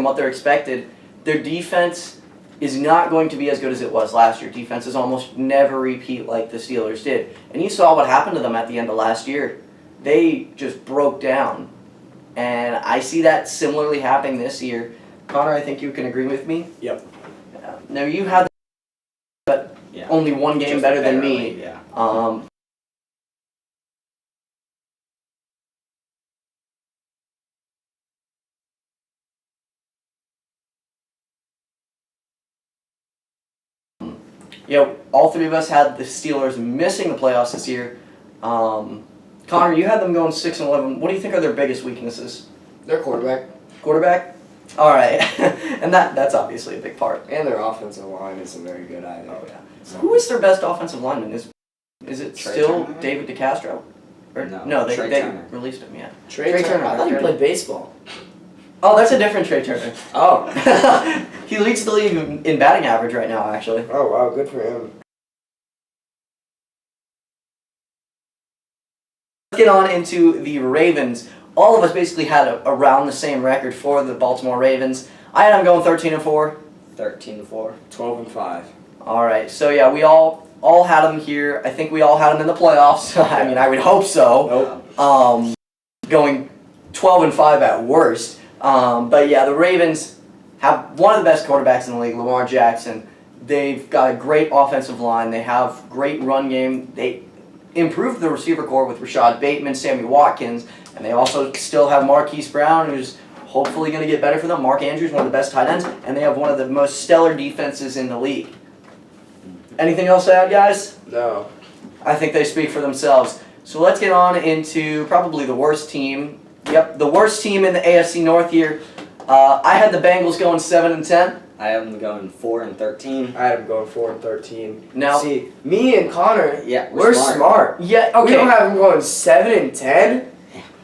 what they're expected. Their defense is not going to be as good as it was last year. Defenses almost never repeat like the Steelers did, and you saw what happened to them at the end of last year. They just broke down, and I see that similarly happening this year. Connor, I think you can agree with me. Yep. Now you had, but Yeah. only one game Just better than barely, me. Yeah. All three of us had the Steelers missing the playoffs this year. Connor, you had them going 6-11. What do you think are their biggest weaknesses? Their quarterback Quarterback? All right, and that's obviously a big part. and their offensive line isn't very good either. Oh yeah. Who is their best offensive lineman? Is it Trey still Turner? David DeCastro? Or, No, they Trey they Turner. released him. Yeah. Trey Turner. I thought he played baseball. Oh, that's a different Trey Turner. Oh. He leads the league in batting average right now, actually. Oh wow, good for him. Let's get on into the Ravens. All of us basically had around the same record for the Baltimore Ravens. I had them going 13-4. 13-4. 12-5. All right, so yeah, we all had them here. I think we all had them in the playoffs. I mean, I would hope so. Nope. Going 12-5 at worst. But yeah, the Ravens have one of the best quarterbacks in the league, Lamar Jackson. They've got a great offensive line. They have great run game. They improved the receiver core with Rashad Bateman, Sammy Watkins, and they also still have Marquise Brown, who's hopefully going to get better for them. Mark Andrews, one of the best tight ends, and they have one of the most stellar defenses in the league. Anything else to add, guys? No. I think they speak for themselves. So let's get on into probably the worst team. Yep, the worst team in the AFC North here. I had the Bengals going 7-10. I have them going 4-13. I had him going 4-13. Now, See, me and Connor, Yeah, we're smart. yeah, We don't okay. have him going 7-10.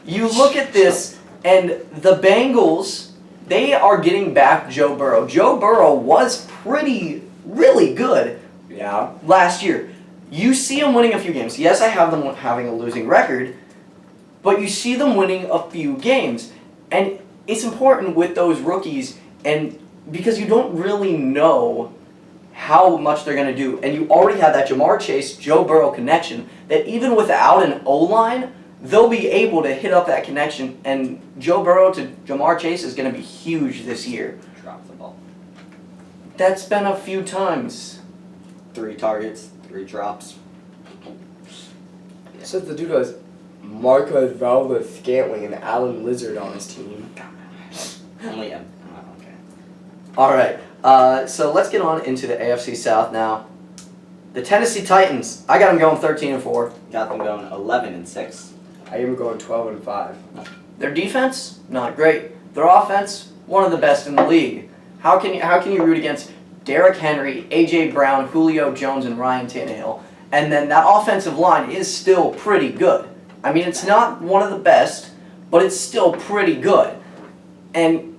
You look at this, and the Bengals, they are getting back Joe Burrow. Joe Burrow was really good Yeah. last year. You see them winning a few games. Yes, I have them having a losing record, but you see them winning a few games. And it's important with those rookies, and because you don't really know how much they're going to do. And you already have that Jamar Chase, Joe Burrow connection that even without an O-line, they'll be able to hit up that connection. And Joe Burrow to Jamar Chase is going to be huge this year. Drop the ball. That's been a few times. 3 targets, 3 drops. Except the dude has Marquez Valdes-Scantling and Alan Lizard on his team. Only him. Okay. All right, so let's get on into the AFC South now. The Tennessee Titans, I got them going 13-4. Got them going 11-6. I am going 12-5. Their defense, not great. Their offense, one of the best in the league. How can you root against Derrick Henry, A.J. Brown, Julio Jones, and Ryan Tannehill? And then that offensive line is still pretty good. I mean, it's not one of the best, but it's still pretty good. And,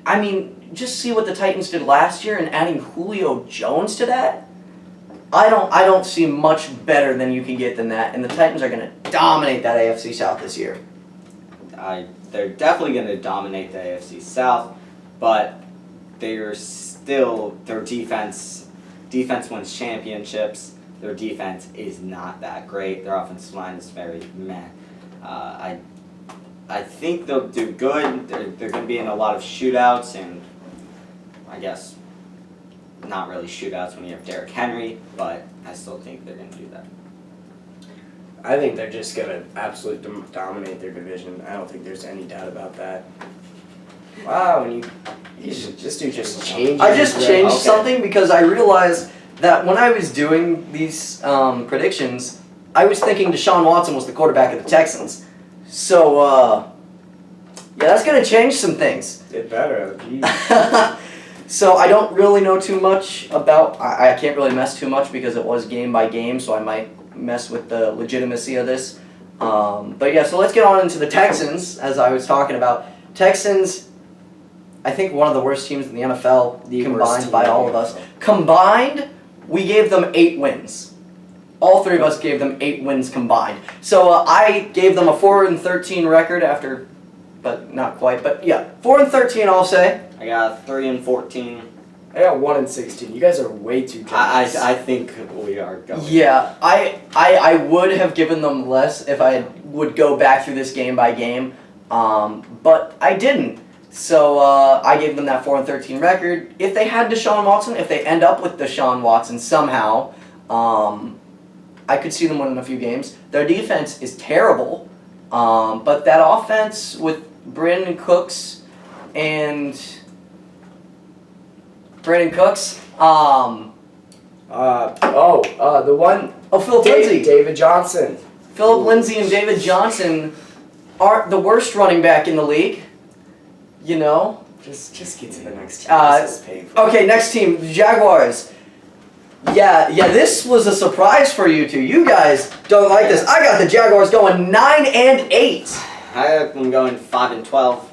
I mean, just see what the Titans did last year and adding Julio Jones to that. I don't see much better than you can get than that, and the Titans are going to dominate that AFC South this year. They're definitely going to dominate the AFC South, but they're still, their defense wins championships. Their defense is not that great. Their offensive line is very meh. I think they'll do good. They're going to be in a lot of shootouts, and I guess not really shootouts when you have Derrick Henry, but I still think they're going to do that. I think they're just going to absolutely dominate their division. I don't think there's any doubt about that. Wow, and this dude just changed. I just changed something because I realized that when I was doing these predictions, I was thinking Deshaun Watson was the quarterback of the Texans. So, yeah, that's going to change some things. It better. Geez. So I don't really know too much about, I can't really mess too much because it was game by game, so I might mess with the legitimacy of this. But yeah, so let's get on into the Texans, as I was talking about. Texans, I think one of the worst teams in the NFL, combined by all of us. Combined, we gave them 8 wins. All 3 of us gave them 8 wins combined. So I gave them a 4-13 record after, but not quite, but yeah, 4-13 I'll say. I got 3-14. I got 1-16. You guys are way too generous. I think we are going. Yeah, I would have given them less if I would go back through this game by game, but I didn't. So I gave them that 4-13 record. If they had Deshaun Watson, if they end up with Deshaun Watson somehow, I could see them winning a few games. Their defense is terrible, but that offense with Brandon Cooks and the one... Oh, Philip Lindsay. David Johnson. Philip Lindsay and David Johnson aren't the worst running back in the league. You know? Just get to the next team. This is painful. Okay, next team, the Jaguars. Yeah, this was a surprise for you two. You guys don't like this. I got the Jaguars going 9-8. I have them going 5-12.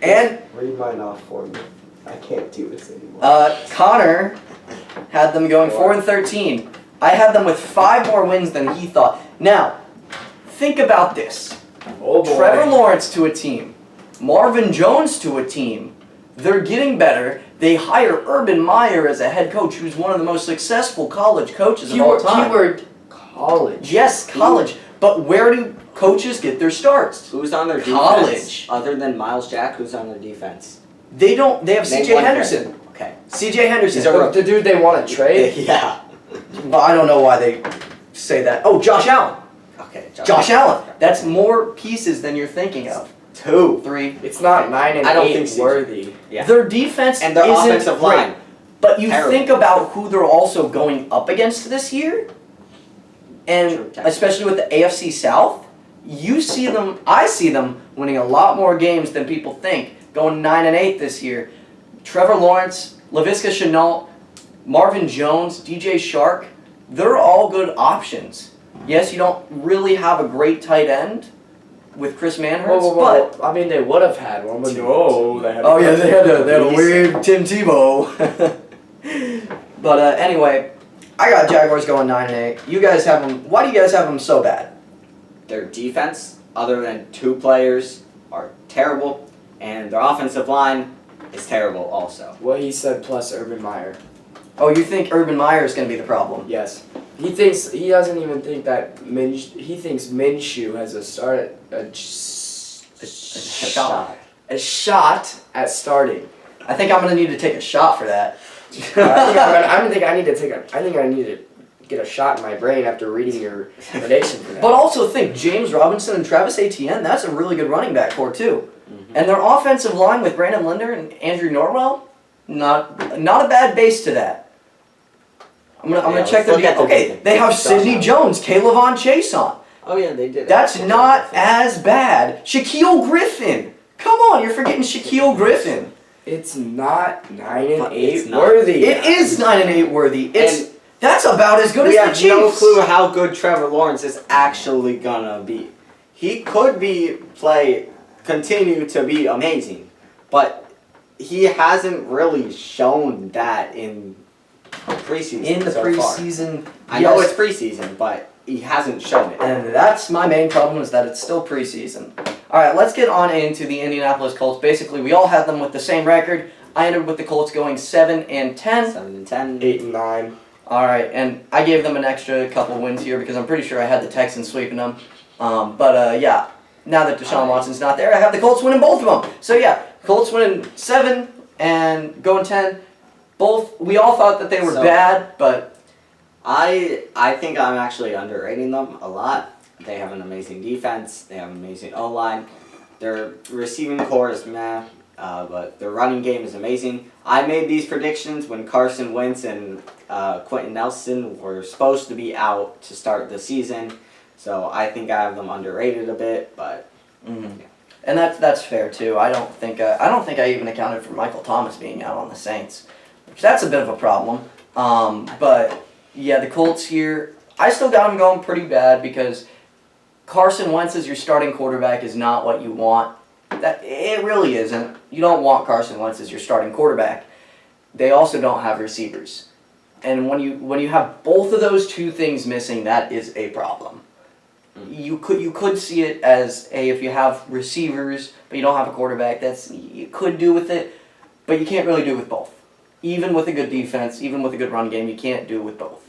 And read mine off for me. I can't do this anymore. Connor had them going 4-13. I had them with 5 more wins than he thought. Now, think about this. Oh boy. Trevor Lawrence to a team. Marvin Jones to a team. They're getting better. They hire Urban Meyer as a head coach, who's one of the most successful college coaches of all time. Keyword college. Yes, college. But where do coaches get their starts? Who's on their defense? College. Other than Miles Jack, who's on their defense? They don't. They have Name C.J. one Henderson. player. Okay. C.J. Henderson. He's a The dude they want to trade? Yeah. But I don't know why they say that. Oh, Josh Allen. Okay. Josh Allen. That's more pieces than you're thinking of. 2. 3. It's not 9-8 I don't think worthy. Yeah. Their defense And their isn't offensive great. line. But you Terrible. think about who they're also going up against this year, and True. especially with the AFC South, I see them winning a lot more games than people think, going 9-8 this year. Trevor Lawrence, Laviska Shenault, Marvin Jones, DJ Shark, they're all good options. Yes, you don't really have a great tight end with Chris Manhurst, but... I mean, they would have had one, but no, they had. Oh yeah, they had a weird Tim Tebow. But anyway, I got Jaguars going 9-8. You guys have them. Why do you guys have them so bad? Their defense, other than 2 players, are terrible, and their offensive line is terrible also. What he said plus Urban Meyer. Oh, you think Urban Meyer is going to be the problem? Yes. He doesn't even think that he thinks Minshew has a shot at starting. I think I'm going to need to take a shot for that. I think I need to get a shot in my brain after reading your prediction for that. But also think, James Robinson and Travis Etienne, that's a really good running back core too. Mm-hmm. And their offensive line with Brandon Linder and Andrew Norwell, not a bad base to that. I'm gonna check their defense. Okay, they have Sidney Jones, Kaylavon Chase on. Oh yeah, they did. That's not as bad. Shaquille Griffin. Come on, you're forgetting Shaquille Griffin. It's not 9-8 It's not. worthy. It is 9-8 worthy. That's about as good We as have the Chiefs. no clue how good Trevor Lawrence is actually gonna be. He could continue to be amazing, but he hasn't really shown that in preseason. In the so preseason, far. I know it's preseason, but he hasn't shown it. And that's my main problem, is that it's still preseason. All right, let's get on into the Indianapolis Colts. Basically, we all had them with the same record. I ended with the Colts going 7-10. 7-10. 8-9. All right, and I gave them an extra couple wins here because I'm pretty sure I had the Texans sweeping them. Yeah, now that Deshaun Watson's not there, I have the Colts winning both of them. So yeah, Colts winning 7 and going 10. Both, we all thought that they were bad, but I think I'm actually underrating them a lot. They have an amazing defense. They have an amazing O-line. Their receiving core is meh, but their running game is amazing. I made these predictions when Carson Wentz and Quentin Nelson were supposed to be out to start the season, so I think I have them underrated a bit. But yeah. And that's fair too. I don't think I even accounted for Michael Thomas being out on the Saints, which that's a bit of a problem. But yeah, the Colts here, I still got them going pretty bad because Carson Wentz as your starting quarterback is not what you want. It really isn't. You don't want Carson Wentz as your starting quarterback. They also don't have receivers. And when you have both of those two things missing, that is a problem. You could see it as if you have receivers but you don't have a quarterback, you could do with it, but you can't really do with both. Even with a good defense, even with a good run game, you can't do with both.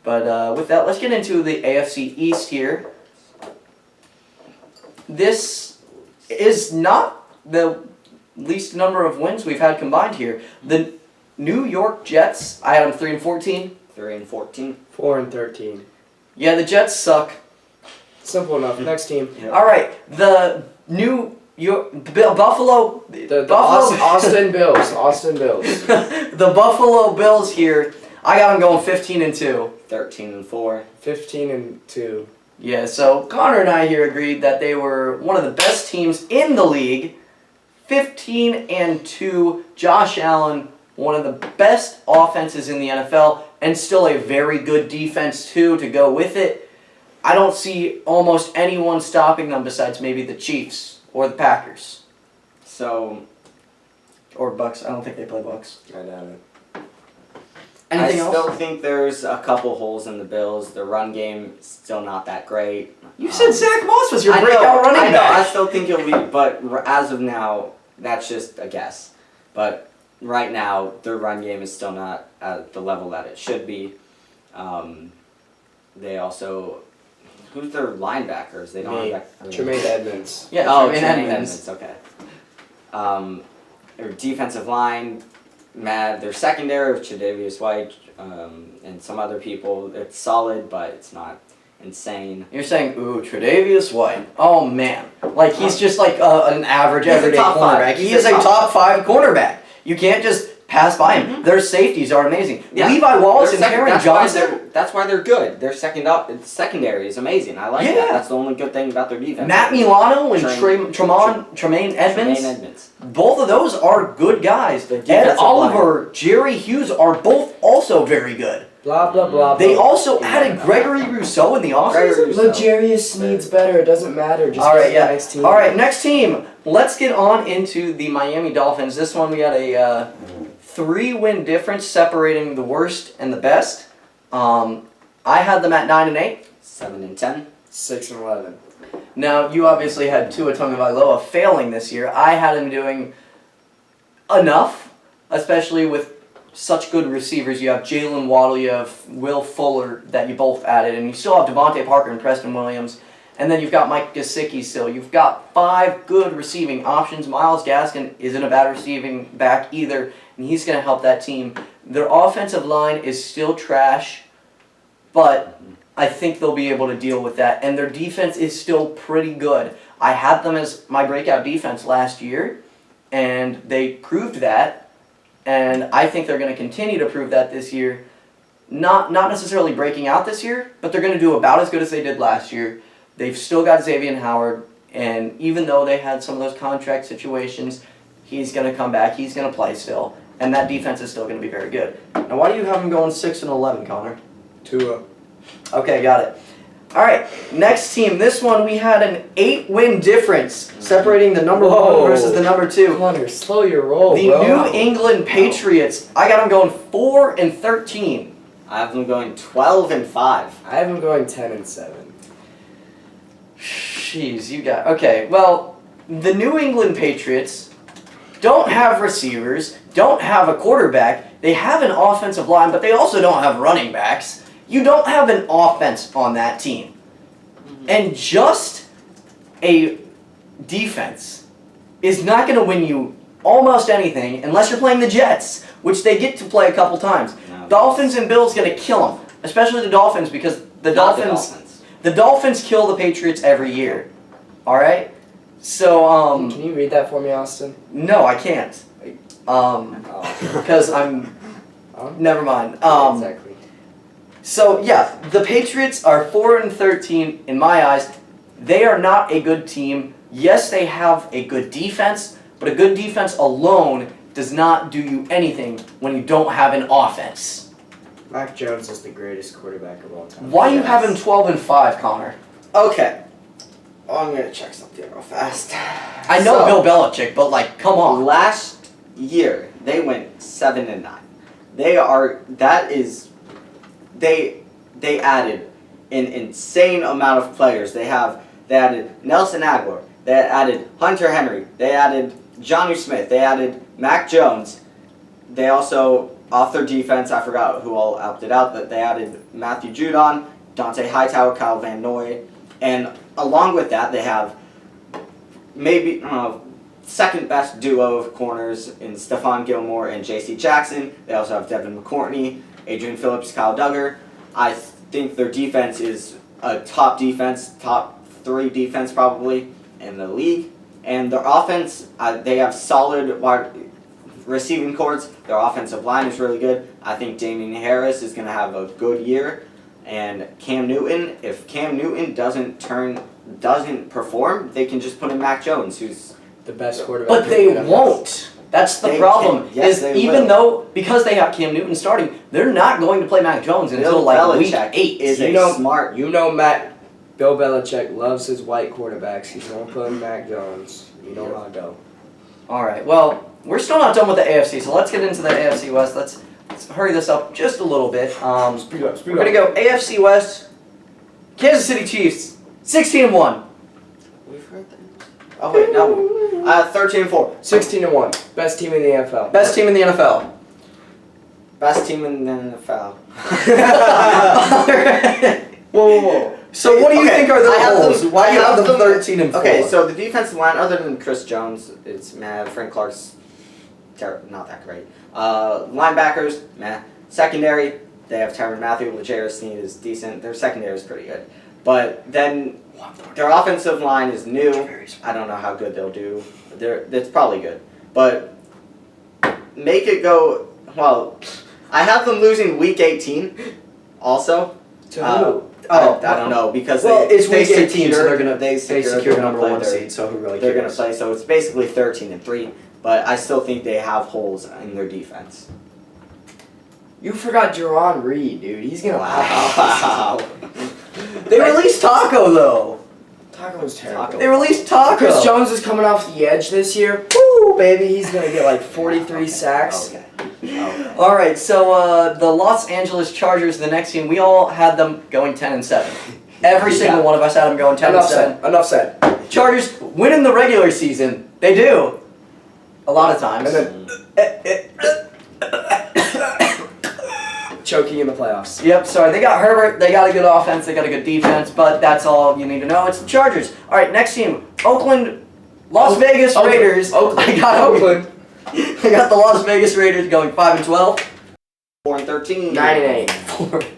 But with that, let's get into the AFC East here. This is not the least number of wins we've had combined here. The New York Jets, I had them 3-14. 3-14. 4-13. Yeah, the Jets suck. Simple enough. Next team. Yep. All right, the Buffalo. The Austin Bills. Austin Bills. The Buffalo Bills here. I got them going 15-2. 13-4. 15-2. Yeah, so Connor and I here agreed that they were one of the best teams in the league. 15-2. Josh Allen, one of the best offenses in the NFL, and still a very good defense too to go with it. I don't see almost anyone stopping them besides maybe the Chiefs or the Packers. So, or Bucks. I don't think they play Bucks. I doubt it. Anything I else? still think there's a couple holes in the Bills. The run game is still not that great. You said Zach Moss was your I breakout know, running I know. back. I still think he'll be, but as of now, that's just a guess. But right now, their run game is still not at the level that it should be. They also, who's their linebackers? They don't have Tremaine Edmonds. Yeah, Tremaine Edmonds. Edmonds. Okay. Their defensive line, mad. Their secondary with Tre'Davious White and some other people. It's solid, but it's not insane. You're saying, ooh, Tre'Davious White. Oh, man. Like, he's just like an average, He's a everyday top cornerback. five. He is a top 5 cornerback. You can't just pass by him. Mm-hmm. Their safeties are amazing. Yeah. Levi Wallace and Aaron Johnson. That's why they're good. Their secondary is amazing. I like Yeah. that. That's the only good thing about their defense. Matt Milano and Tremaine Edmonds. Tremaine Edmonds. Both of those are good guys. Ed defensive Oliver, Jerry Hughes are both also very good. Blah, blah, blah. They blah. also added Gregory Rousseau in the offseason. Legarius needs better. It doesn't matter. Just All right, yeah. Next team. All right, next team. Let's get on into the Miami Dolphins. This one we got a 3-win difference separating the worst and the best. I had them at 9-8. 7-10. 6-11. Now you obviously had Tua Tagovailoa failing this year. I had him doing enough, especially with such good receivers. You have Jalen Waddle, you have Will Fuller that you both added, and you still have Devontae Parker and Preston Williams. And then you've got Mike Gesicki still. You've got 5 good receiving options. Myles Gaskin isn't a bad receiving back either, and he's going to help that team. Their offensive line is still trash, but I think they'll be able to deal with that. And their defense is still pretty good. I had them as my breakout defense last year, and they proved that. And I think they're going to continue to prove that this year. Not necessarily breaking out this year, but they're going to do about as good as they did last year. They've still got Xavier Howard, and even though they had some of those contract situations, he's going to come back. He's going to play still. and that defense is still going to be very good. Now, why do you have them going 6-11, Connor? Tua. Okay, got it. All right, next team. This one we had an 8-win difference separating the number Whoa. 1 versus the number 2. Connor, slow your roll, The bro. New England Patriots. I got them going 4-13. I have them going 12-5. I have them going 10-7. Jeez, you got okay. Well, the New England Patriots don't have receivers, don't have a quarterback. They have an offensive line, but they also don't have running backs. You don't have an offense on that team, and just a defense is not going to win you almost anything unless you're playing the Jets, which they get to play a couple times. No. Dolphins and Bills going to kill them, especially the Dolphins because the Not the Dolphins. The Dolphins kill the Patriots every year. All right? So, Can you read that for me, Austin? no, I can't. Oh. Because I'm, never mind. Exactly. So, yeah, the Patriots are 4-13 in my eyes. They are not a good team. Yes, they have a good defense, but a good defense alone does not do you anything when you don't have an offense. Mac Jones is the greatest quarterback of all time. Why you have him 12-5, Connor? Okay. Oh, I'm gonna check something real fast. I know Bill Belichick, but like, come on. Last year they went 7-9. They are. That is. They added an insane amount of players. They added Nelson Aguilar. They added Hunter Henry. They added Jonnu Smith. They added Mac Jones. They also, off their defense, I forgot who all opted out, but they added Matthew Judon, Dante Hightower, Kyle Van Noy, and along with that, they have maybe second best duo of corners in Stephon Gilmore and J.C. Jackson. They also have Devin McCourtney, Adrian Phillips, Kyle Duggar. I think their defense is a top defense, top 3 defense probably in the league. And their offense, they have solid wide receiving courts. Their offensive line is really good. I think Damian Harris is going to have a good year. And Cam Newton, if Cam Newton doesn't perform, they can just put in Mac Jones, who's the best quarterback. But they won't. That's the They problem. can. Yes, is they even will. though because they have Cam Newton starting, they're not going to play Mac Jones until Bill like week Belichick 8. is You know- smart. You know, Bill Belichick loves his white quarterbacks. He's going to put in Mac Jones. You know how I go. All right. Well, we're still not done with the AFC, so let's get into the AFC West. Let's hurry this up just a little bit. Speed up, We're gonna go AFC West. Kansas City Chiefs, 16-1. We've heard that. Oh wait, no. 13-4. 16-1. Best team in the NFL. Best team in the NFL. Best team in the NFL. Whoa. So what do you Okay, think are the I have holes? them- Why do you I have have them them- 13-4? Okay, so the defensive line, other than Chris Jones, it's Frank Clark's not that great. Linebackers, Secondary, they have Tyrann Mathieu, L'Jarius Sneed is decent. Their secondary is pretty good. But then their offensive line is new. I don't know how good they'll do. It's probably good. But make it go, well, I have them losing week 18 also. To who? I don't know because it's they week 18, so secured- they secured secure the number play 1 their- seed. So who really They're cares? going to play, so it's basically 13-3. But I still think they have holes in their defense. You forgot Jerron Reed, dude. He's going to Wow. They released Taco though. Taco's terrible. Taco. They released Taco. Chris Jones is coming off the edge this year. Woo, baby. He's going to get like 43 sacks. Okay. All right, so the Los Angeles Chargers, the next team, we all had them going 10-7. Every single one of us had them going 10-7. Enough said. Chargers winning the regular season. They do. A lot of times. And choking in the playoffs. Yep, sorry. They got Herbert. They got a good offense. They got a good defense. But that's all you need to know. It's the Chargers. All right, next team. Las Vegas Raiders. Oakland. I got Oakland. I got the Las Vegas Raiders going 5-12. 4-13. 9-8.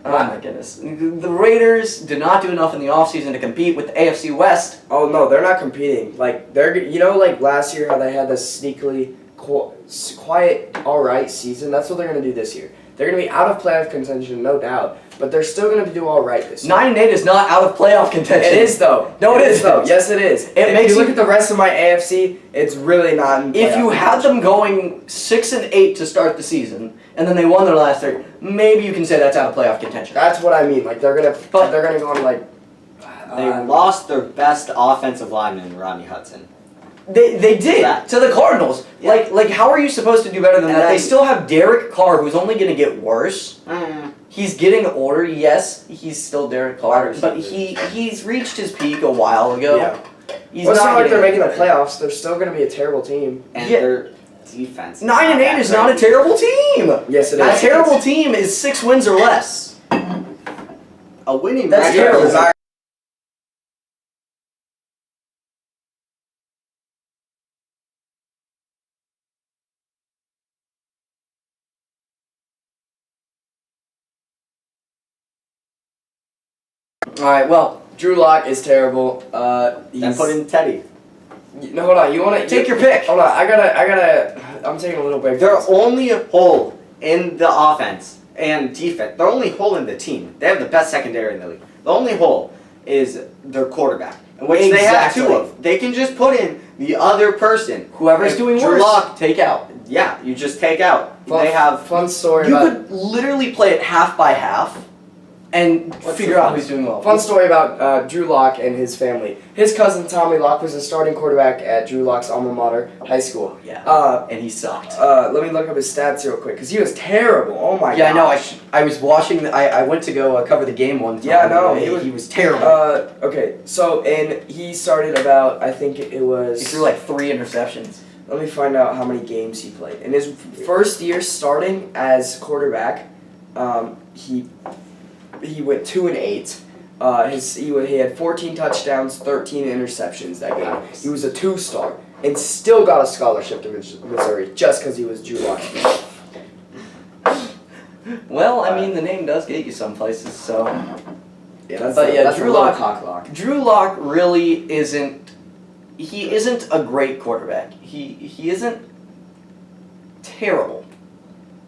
Oh my goodness. The Raiders did not do enough in the offseason to compete with the AFC West. Oh no, they're not competing. Like like last year how they had this sneakily quiet, all right season. That's what they're gonna do this year. They're gonna be out of playoff contention, no doubt. but they're still going to do all right this year. 9-8 is not out of playoff contention. It is though. No, it is though. Yes, it is. If makes you look you- at the rest of my AFC, it's really not. In If you playoff had contention. them going 6-8 to start the season, and then they won their last 3, maybe you can say that's out of playoff contention. That's what I mean. Like they're gonna go on like. They lost their best offensive lineman, Ronnie Hudson. They did That. to the Cardinals. Yeah. Like how are you supposed to do better than And that? They then- still have Derek Carr, who's only going to get worse. He's getting older. Yes, he's still Derek Carr, Wide but receiver. he's reached his peak a while ago. Yeah. He's Well, it's not like getting they're making the better. playoffs. They're still gonna be a terrible team. And Yeah. their defense. 9-8 is not a terrible team. Yes, it A is. terrible team is 6 wins or less. A winning That's record terrible. is our All right. Well, Drew Lock is terrible. Then put in Teddy. No, hold on. You want to take your pick. Hold on. I gotta. I'm taking a little break. Their only hole in the offense and defense, their only hole in the team, they have the best secondary in the league. The only hole is their quarterback, which they have Exactly. 2 of. They can just put in the other person. Whoever's If doing Drew worse, Lock, take out. yeah, you just take out. Fun, They have fun story You about. could literally play it half by half, and What's figure the out fun- who's doing well. Fun story about Drew Lock and his family. His cousin Tommy Lock was a starting quarterback at Drew Lock's alma mater, high school. Yeah. And he sucked. Let me look up his stats real quick, because he was terrible. Oh my god. Yeah, I know. I was watching. I went to go cover the game one time. Yeah, no, and he was terrible. Okay, so, and he started about, I think it was. He threw like 3 interceptions. Let me find out how many games he played. In his first year starting as quarterback, he went 2-8. He had 14 touchdowns, 13 interceptions that game. Nice. He was a 2-star and still got a scholarship to Missouri just because he was Drew Lock's kid. Well, I mean, the name does get you some places. So Yeah, that's But yeah, that's Drew a low Lock- cock lock. Drew Lock really isn't. He isn't a great quarterback. He isn't terrible.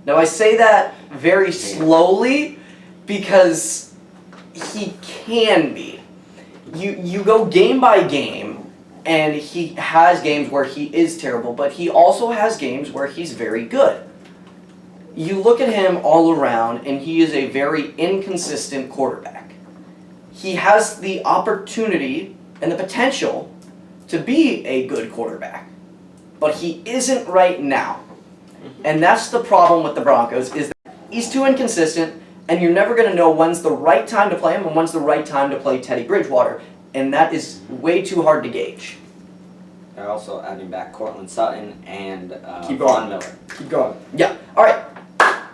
Now I say that very slowly because he can be. You go game by game, and he has games where he is terrible, but he also has games where he's very good. You look at him all around, and he is a very inconsistent quarterback. He has the opportunity and the potential to be a good quarterback, but he isn't right now. And that's the problem with the Broncos, is that he's too inconsistent, and you're never going to know when's the right time to play him and when's the right time to play Teddy Bridgewater, and that is way too hard to gauge. They're also adding back Cortland Sutton and Keep Von going. Miller. Keep going. Yeah, all right.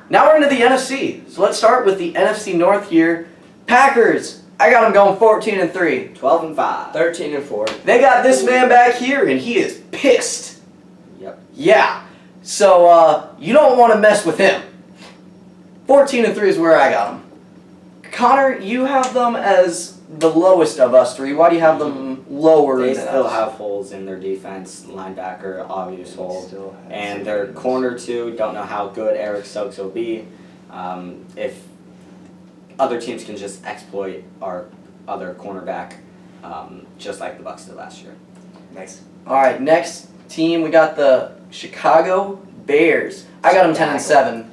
Now we're into the NFC. So let's start with the NFC North here. Packers, I got them going 14-3. 12-5. 13-4. They got this man back here, and he is pissed. Yep. Yeah. So, you don't want to mess with him. 14-3 is where I got them. Connor, you have them as the lowest of us 3. Why do you have them lower They than still us? have holes in their defense, linebacker, obvious hole. Still has And some their weakness. corner two, don't know how good Eric Stokes will be. If other teams can just exploit our other cornerback, just like the Bucs did last year. Nice. All right, next team, we got the Chicago Bears. I got them 10-7.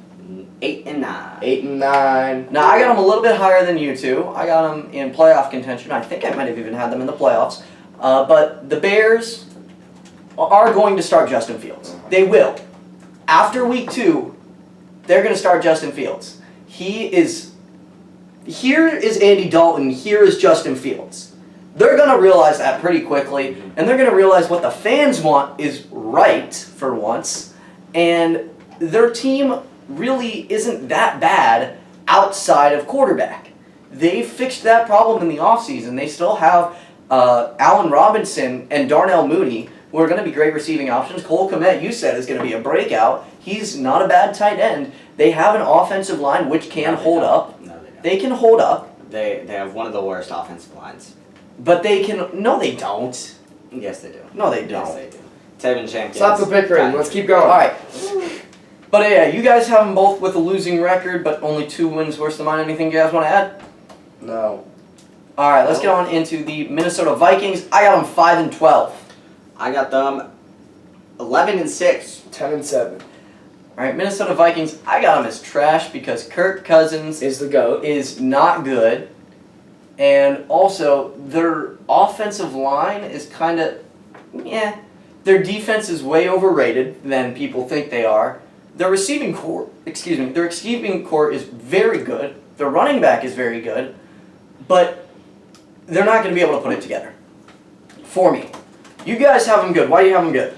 8-9. 8-9. Now, I got them a little bit higher than you two. I got them in playoff contention. I think I might have even had them in the playoffs. But the Bears are going to start Justin Fields. They will. After week 2, they're going to start Justin Fields. Here is Andy Dalton. Here is Justin Fields. They're going to realize that pretty quickly, and they're going to realize what the fans want is right for once, and their team really isn't that bad outside of quarterback. They fixed that problem in the offseason. They still have Allen Robinson and Darnell Mooney, who are going to be great receiving options. Cole Kmet, you said, is going to be a breakout. He's not a bad tight end. They have an offensive line which can hold up. No, they don't. They can hold up, They have one of the worst offensive lines. but they can... No, they don't. Yes, they do. No, they Yes, don't. they do. Tevin Jenkins. Stop the bickering. Let's keep going. All right. But yeah, you guys have them both with a losing record, but only 2 wins worse than mine. Anything you guys want to add? No. All right, let's get on into the Minnesota Vikings. I got them 5-12. I got them 11-6. 10-7. All right, Minnesota Vikings. I got them as trash because Kirk Cousins Is the GOAT. is not good, and also their offensive line is kind of, Their defense is way overrated than people think they are. Their receiving core is very good. Their running back is very good, but they're not going to be able to put it together. For me, you guys have them good. Why do you have them good?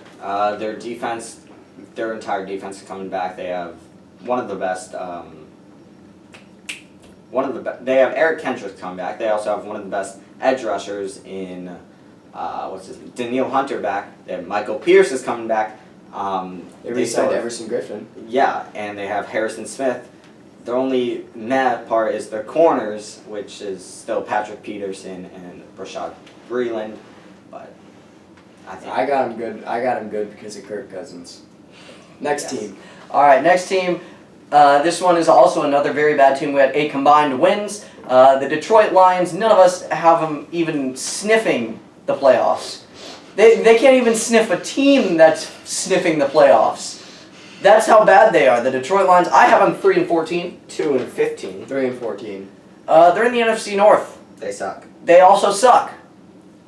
Their defense, their entire defense is coming back. They have one of the best. They have Eric Kendricks coming back. They also have one of the best edge rushers in Daniil Hunter back. They have Michael Pierce is coming back. They re-signed Everson Griffin. Yeah, and they have Harrison Smith. Their only mad part is their corners, which is still Patrick Peterson and Rashad Breeland. But I got him good. I got him good because of Kirk Cousins. Next team. All right, next team. This one is also another very bad team. We had 8 combined wins. The Detroit Lions, none of us have them even sniffing the playoffs. They can't even sniff a team that's sniffing the playoffs. That's how bad they are. The Detroit Lions, I have them 3-14. 2-15. 3-14. They're in the NFC North. They suck. They also suck.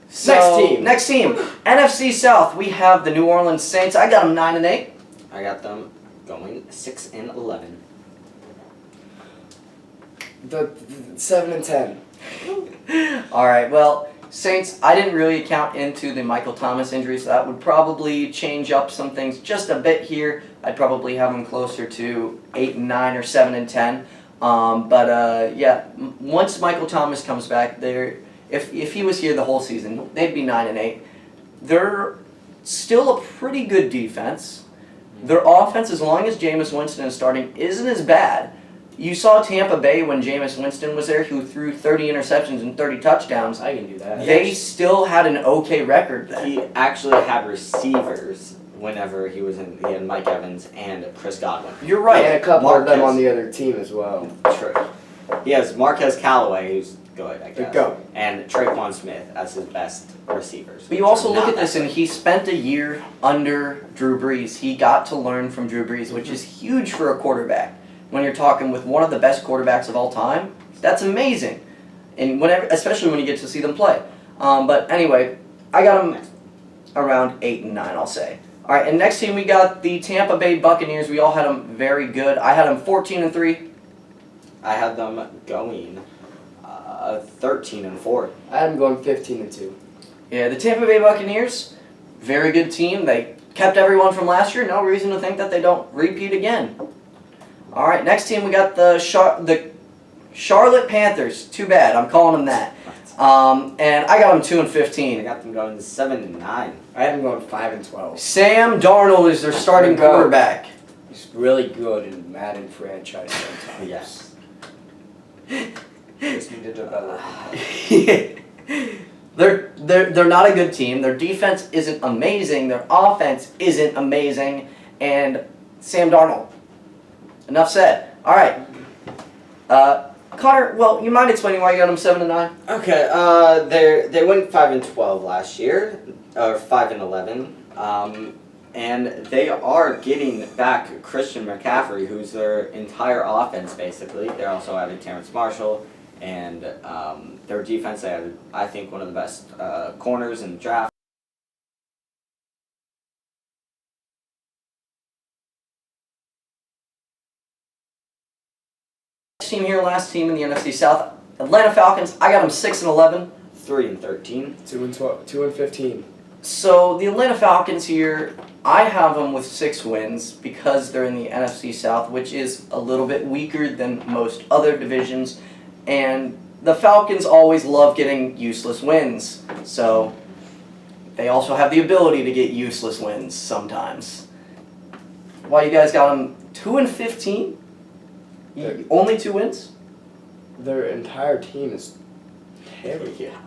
So, Next team. NFC South, we have the New Orleans Saints. I got them 9-8. I got them going 6-11. The 7-10. All right, well, Saints, I didn't really count into the Michael Thomas injury, so that would probably change up some things just a bit here. I'd probably have them closer to 8-9 or 7-10. Once Michael Thomas comes back, if he was here the whole season, they'd be 9-8. They're still a pretty good defense. Their offense, as long as Jameis Winston is starting, isn't as bad. You saw Tampa Bay when Jameis Winston was there, who threw 30 interceptions and 30 touchdowns. I can do that. They still had an okay record then. He actually had receivers whenever he was in. He had Mike Evans and Chris Godwin. You're right. And a couple of them on the other team as well. True. He has Marquez Callaway, who's good, I guess. Go. And Traquan Smith as his best receivers. But you also look at this, and he spent a year under Drew Brees. He got to learn from Drew Brees, which is huge for a quarterback. When you're talking with one of the best quarterbacks of all time, that's amazing. And especially when you get to see them play. But anyway, I got them around 8-9, I'll say. All right, and next team we got the Tampa Bay Buccaneers. We all had them very good. I had them 14-3. I had them going 13-4. I had them going 15-2. Yeah, the Tampa Bay Buccaneers, very good team. They kept everyone from last year. No reason to think that they don't repeat again. All right, next team we got the Charlotte Panthers. Too bad, I'm calling them that. And I got them 2-15. I got them going 7-9. I had them going 5-12. Sam Darnold is their starting quarterback. He's really good in Madden franchise sometimes. Yes. Just need to develop. They're not a good team. Their defense isn't amazing. Their offense isn't amazing. And Sam Darnold. Enough said. All right. Connor, well, you mind explaining why you got them 7-9? Okay. They went 5-12 last year, or 5-11. And they are getting back Christian McCaffrey, who's their entire offense, basically. They're also adding Terrence Marshall, and their defense, they had, I think, one of the best corners in the draft. Team here, last team in the NFC South, Atlanta Falcons. I got them 6-11. 3-13. 2-12. 2-15. So the Atlanta Falcons here, I have them with 6 wins because they're in the NFC South, which is a little bit weaker than most other divisions. And the Falcons always love getting useless wins. So they also have the ability to get useless wins sometimes. Why you guys got them 2-15? Only 2 wins? Their entire team is terrible. Yeah.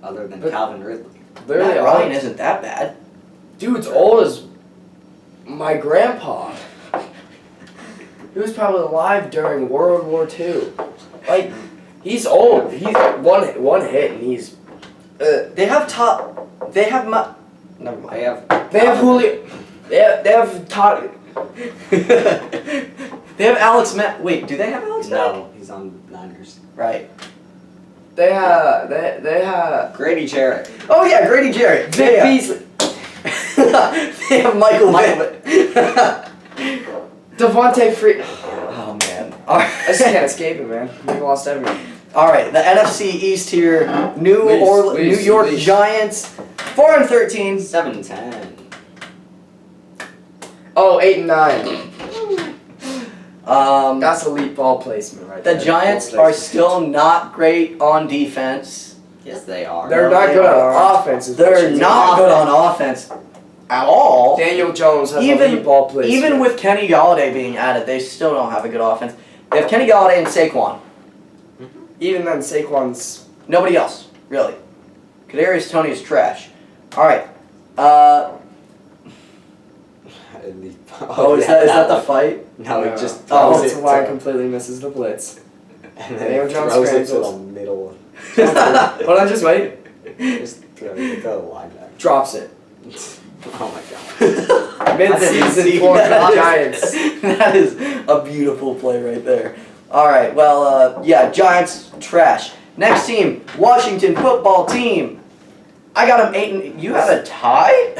Other than Calvin Ridley. Literally, Matt Ryan isn't that bad. Dude's old as my grandpa. He was probably alive during World War II. Like, he's old. He's one hit and he's. They have top. They have never mind. They have Julio. They have Todd. They have Alex Mack. Wait, do they have Alex Mack? No, he's on Niners. Right. They have Grady Jarrett. Oh yeah, Grady Jarrett. Vic Beasley. They have Michael Vick. Devontae Free. Oh man. All I just right. can't escape it, man. We lost everyone. All right. The NFC East here. New York Leafs. Giants. 4-13. 7-10. Oh, 8 and 9. Um, That's elite ball placement right the there. Giants Ball are placement. still not great on defense. Yes, they are. They're No, not they good are. on offense. is what They're you're not saying. good on offense at all. Daniel Jones has Even- elite ball placement. Even with Kenny Galladay being added, they still don't have a good offense. They have Kenny Galladay and Saquon. Even then, Saquon's. Nobody else, really. Kadarius Toney is trash. All right. Oh, is that the one. fight? No, it just Oh, throws Offensive it line to, completely misses the blitz. and Daniel then Jones throws it to scrambles. the middle. Hold on, just wait. Just throws it to the linebacker. Drops it. Oh my god. I didn't see Mid-season for the that. Giants. That is a beautiful play right there. All right, well, yeah, Giants trash. Next team, Washington football team. I got them 8 and. You have a tie?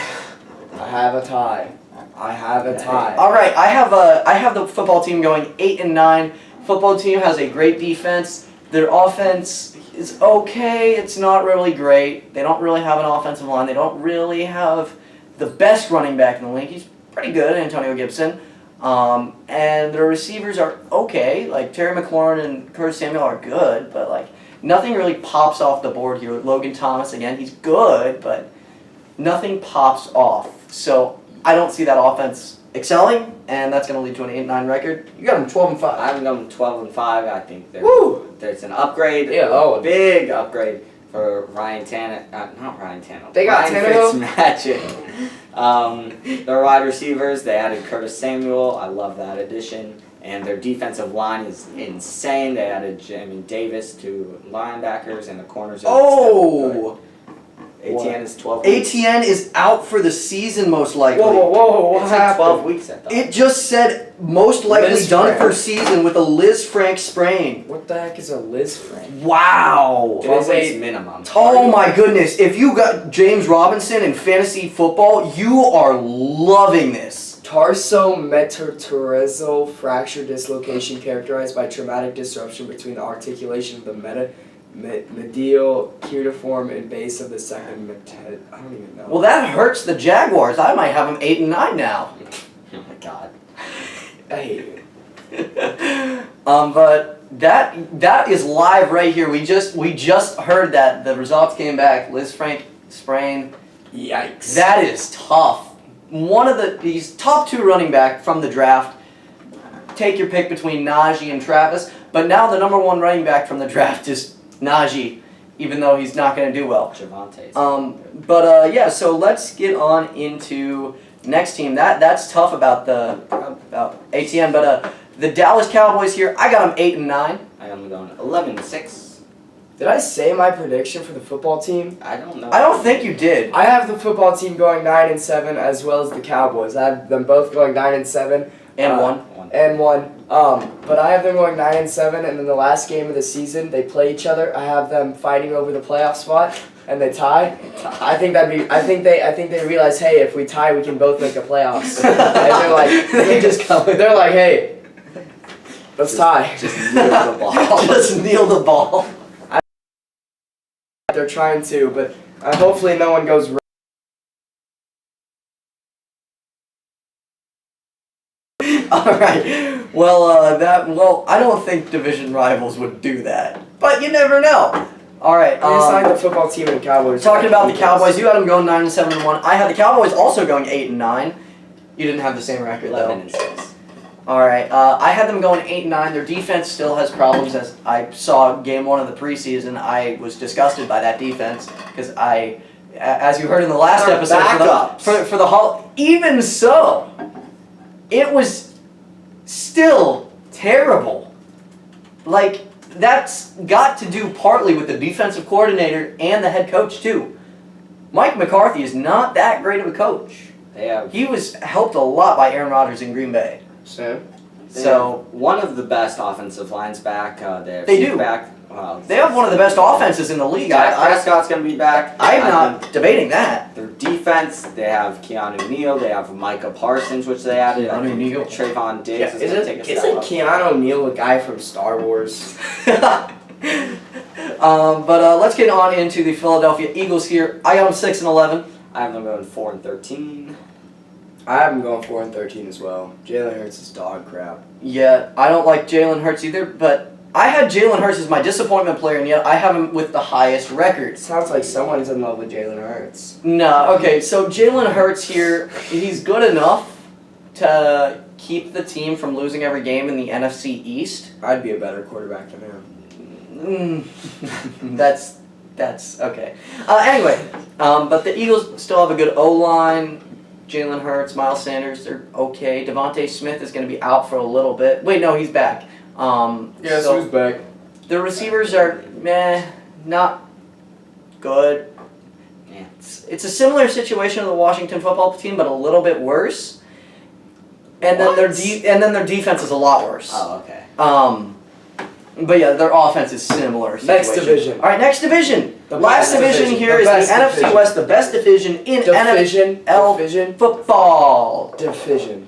I have a tie. All right, I have the football team going 8 and 9. Football team has a great defense. Their offense is okay. It's not really great. They don't really have an offensive line. They don't really have the best running back in the league. He's pretty good, Antonio Gibson. And their receivers are okay. Like Terry McLaurin and Curtis Samuel are good, but like nothing really pops off the board here. Logan Thomas again, he's good, but nothing pops off. So I don't see that offense excelling, and that's going to lead to an 8-9 record. You got them 12 and 5. I have them 12 and 5. I think Woo! there's an upgrade. Yeah, a big upgrade for Ryan Tannehill. Not Ryan Tannehill. They got Ryan Fitzmagic. Their wide receivers, they added Curtis Samuel. I love that addition. And their defensive line is insane. They added Jimmy Davis to linebackers, and the corners are still good. ATN is 12 weeks. ATN is out for the season, most likely. Whoa, what It's like happened? 12 weeks, I thought. It just said most likely Liz done Frank. for season with a Liz Frank sprain. What the heck is a Liz Frank? Wow. 12 It is weeks a- minimum. Oh my goodness. If you got James Robinson in fantasy football, you are loving this. Tarsometatarsal fracture dislocation characterized by traumatic disruption between the articulation of the medial cutiform and base of the second I don't even know. Well, that hurts the Jaguars. I might have them 8 and 9 now. Oh my god. I hate it. But that is live right here. We just heard that the results came back. Liz Frank sprain. Yikes. That is tough. One of these top 2 running back from the draft. Take your pick between Najee and Travis. But now the number 1 running back from the draft is Najee, even though he's not going to do well. Javonte's. Yeah. So let's get on into next team. That's tough about ATN. But the Dallas Cowboys here, I got them 8 and 9. I am going 11-6. Did I say my prediction for the football team? I don't know. I don't think you did. I have the football team going 9 and 7 as well as the Cowboys. I have them both going 9 and 7. And 1. And 1. But I have them going 9 and 7, and then the last game of the season they play each other. I have them fighting over the playoff spot, and they tie. I think they realize, hey, if we tie, we can both make the playoffs. And they're like, They just come. they're like, hey, let's tie. Just kneel the ball. Just kneel the ball. They're trying to, but hopefully no one goes. All right. Well, I don't think division rivals would do that, but you never know. All right. I assigned the football team and the Cowboys. Talking about the Cowboys, you had them going 9 and 7 and 1. I had the Cowboys also going 8 and 9. You didn't have the same record though. 11-6. All right. I had them going 8 and 9. Their defense still has problems. As I saw game 1 of the preseason, I was disgusted by that defense because as you heard in the last They're episode, backups. for the Hall. Even so, it was still terrible. Like, that's got to do partly with the defensive coordinator and the head coach, too. Mike McCarthy is not that great of a coach. He was helped a lot by Aaron Rodgers in Green Bay. So? So one of the best offensive lines back. They do. Back. They have one of the best offenses in the league. Dak Prescott's going to be back. I'm not debating that. Their defense, they have Keanu Neal, they have Micah Parsons, which they added. Keanu Neal. Trayvon Diggs is going to take a step Isn't up. Keanu Neal a guy from Star Wars? But let's get on into the Philadelphia Eagles here. I got them 6-11. I have them going 4-13. I have him going 4-13 as well. Jalen Hurts is dog crap. Yeah, I don't like Jalen Hurts either, but I had Jalen Hurts as my disappointment player, and yet I have him with the highest record. Sounds like someone's in love with Jalen Hurts. No, okay, so Jalen Hurts here, he's good enough to keep the team from losing every game in the NFC East. I'd be a better quarterback than him. That's okay. Anyway, but the Eagles still have a good O-line. Jalen Hurts, Miles Sanders, they're okay. Devontae Smith is going to be out for a little bit. Wait, no, he's back. Yes, so who's back? the receivers are not good. Yeah. It's a similar situation to the Washington football team, but a little bit worse. And then their defense is a lot worse. Oh, okay. But yeah, their offense is similar. Next situation. division. All right, next division. The Last best division division. here The is the best NFC division. West, the best division in NFL football. Division.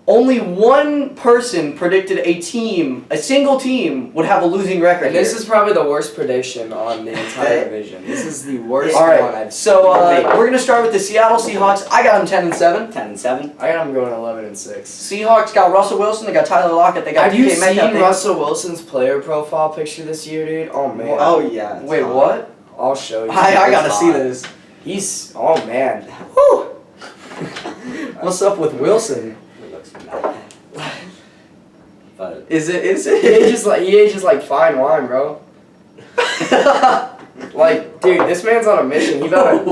Only one person predicted a single team would have a losing record. And this is probably the worst prediction on the entire division. This is the worst all right. one I've So made. we're gonna start with the Seattle Seahawks. I got them 10-7. 10-7. I got him going 11-6. Seahawks got Russell Wilson. They got Tyler Lockett. They got Have you DK Metcalf. seen Russell Wilson's player profile picture this year, dude? Oh man. Oh, yeah. Wait, what? I'll show you. I gotta It's see hot. this. He's man. Whew. What's up with Wilson? He looks mad. But Is it? He ages like fine wine, bro. Like, dude, this man's on a mission. He better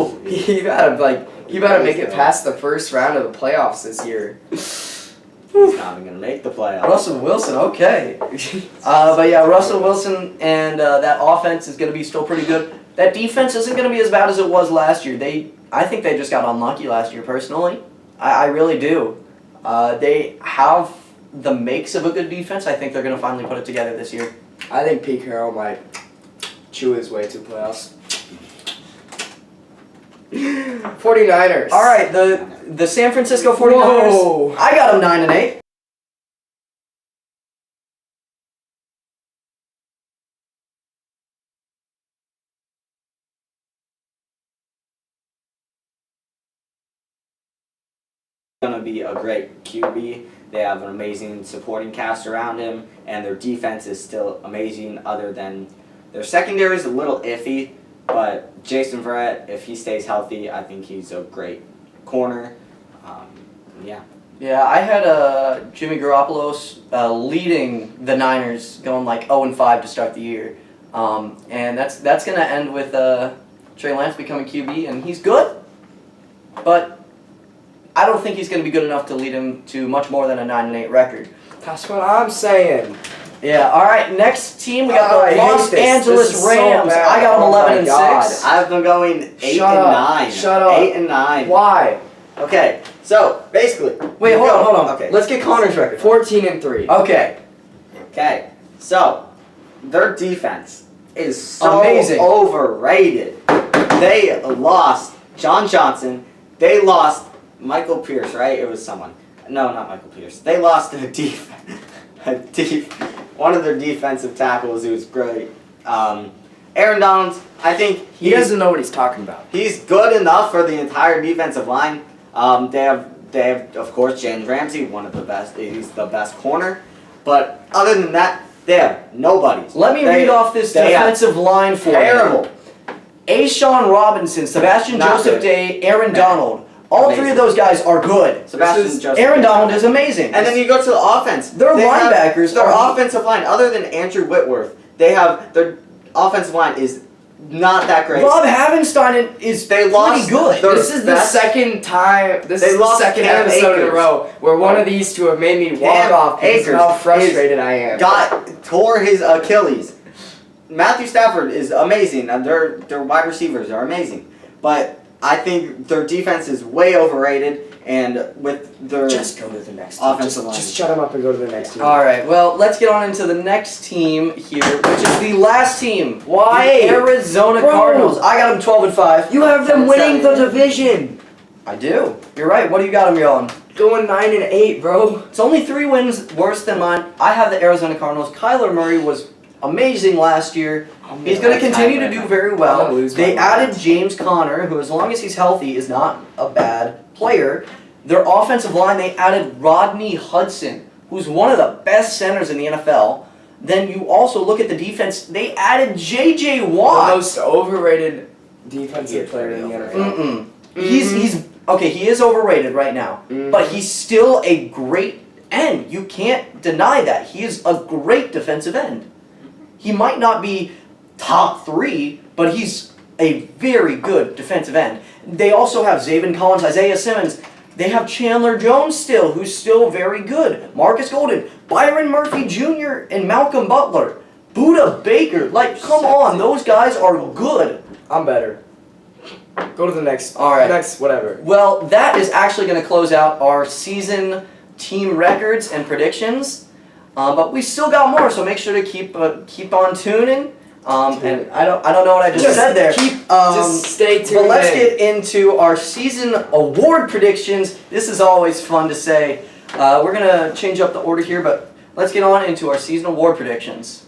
make it past the first round of the playoffs this year. he's not even going to make the playoffs. Russell Wilson, okay. But yeah, Russell Wilson and that offense is going to be still pretty good. That defense isn't going to be as bad as it was last year. I think they just got unlucky last year, personally. I really do. They have the makes of a good defense. I think they're going to finally put it together this year. I think Pete Carroll might chew his way to playoffs. 49ers. All right, the San Francisco 49ers. Whoa. I got them 9-8. Going to be a great QB. They have an amazing supporting cast around him, and their defense is still amazing. Other than their secondary is a little iffy, but Jason Verrett, if he stays healthy, I think he's a great corner. Yeah. Yeah, I had Jimmy Garoppolo leading the Niners, going like 0-5 to start the year, and that's going to end with Trey Lance becoming QB, and he's good, but I don't think he's going to be good enough to lead him to much more than a 9-8 record. That's what I'm saying. Yeah. All right. Next team, we got I the hate Los this. Angeles This is so Rams. bad. I got them Oh my 11-6. God. I've been going 8 Shut and up. 9. Shut up. 8 and 9. Why? Okay, so basically. Wait, hold on. Okay. Let's get Connor's record. 14-3. Okay. Okay, so their defense is so Amazing. overrated. They lost John Johnson. They lost Michael Pierce, right? It was someone. No, not Michael Pierce. They lost one of their defensive tackles who was great. Aaron Donald, I think He doesn't know what he's talking about. he's good enough for the entire defensive line. They have of course James Ramsey, one of the best. He's the best corner. But other than that, they have nobody. Let me read off this defensive line for terrible. you. Ashawn Robinson, Sebastian Not Joseph good. Day, Aaron Donald. All three of those guys are good. Sebastian Joseph. Aaron Donald is amazing. And then you go to the offense. Their They have- linebackers their are- offensive line, other than Andrew Whitworth, they have their offensive line is not that great. Rob Havenstein is They lost pretty good. their This is the best- second time. This They is the lost second Cam episode in a Akers. row where one of these two have made me walk Cam off because of Akers how frustrated I am. tore his Achilles. Matthew Stafford is amazing. Their wide receivers are amazing, but I think their defense is way overrated. And with their Just go to the next team. offensive line, Just shut him up and go to the next team. All right, well, let's get on into the next team here, which is the last team. Why? The Arizona Bro. Cardinals. I got them 12-5. You have them winning the division. I do. You're right. What do you got them yelling? Going 9-8, bro. It's only 3 wins worse than mine. I have the Arizona Cardinals. Kyler Murray was amazing last year. He's going to continue to do very well. They added James Conner, who, as long as he's healthy, is not a bad player. Their offensive line, they added Rodney Hudson, who's one of the best centers in the NFL. Then you also look at the defense. They added J.J. The Watt. most overrated defensive player in the NFL. He's okay. He is overrated right now, but he's still a great end. You can't deny that. He is a great defensive end. He might not be top 3, but he's a very good defensive end. They also have Zaven Collins, Isaiah Simmons. They have Chandler Jones still, who's still very good. Marcus Golden, Byron Murphy Jr., and Malcolm Butler. Buda Baker. Like, come on. Those guys are good. I'm better. Go to the next. All right. Next, whatever. Well, that is actually going to close out our season team records and predictions. But we still got more, so make sure to keep on tuning. And I don't know what I just said there. Just stay tuned. But let's get into our season award predictions. This is always fun to say. We're gonna change up the order here, but let's get on into our season award predictions.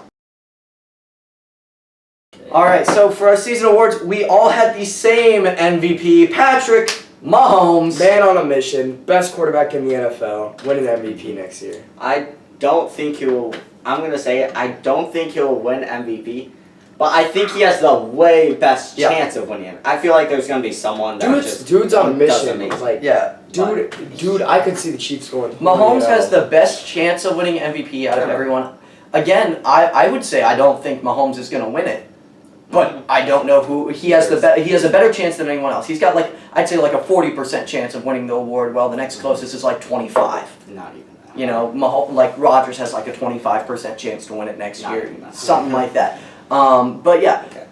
All right, so for our season awards, we all had the same MVP, Patrick Mahomes. Man on a mission, best quarterback in the NFL, winning MVP next year. I don't think he'll. I'm gonna say it. I don't think he'll win MVP, but I think he has the way best chance of winning it. I feel like there's gonna be someone that Dude's on a does mission. amazing. Like, Yeah, dude, I could see the Chiefs going. Mahomes has the best chance of winning MVP out of everyone. Again, I would say I don't think Mahomes is going to win it, but I don't know who he has he has a better chance than anyone else. He's got I'd say a 40% chance of winning the award. While the next closest is 25. Not even that. You know, Mahomes, Rodgers has a 25% chance to win it next Not year, even that. something like that. But yeah. Okay.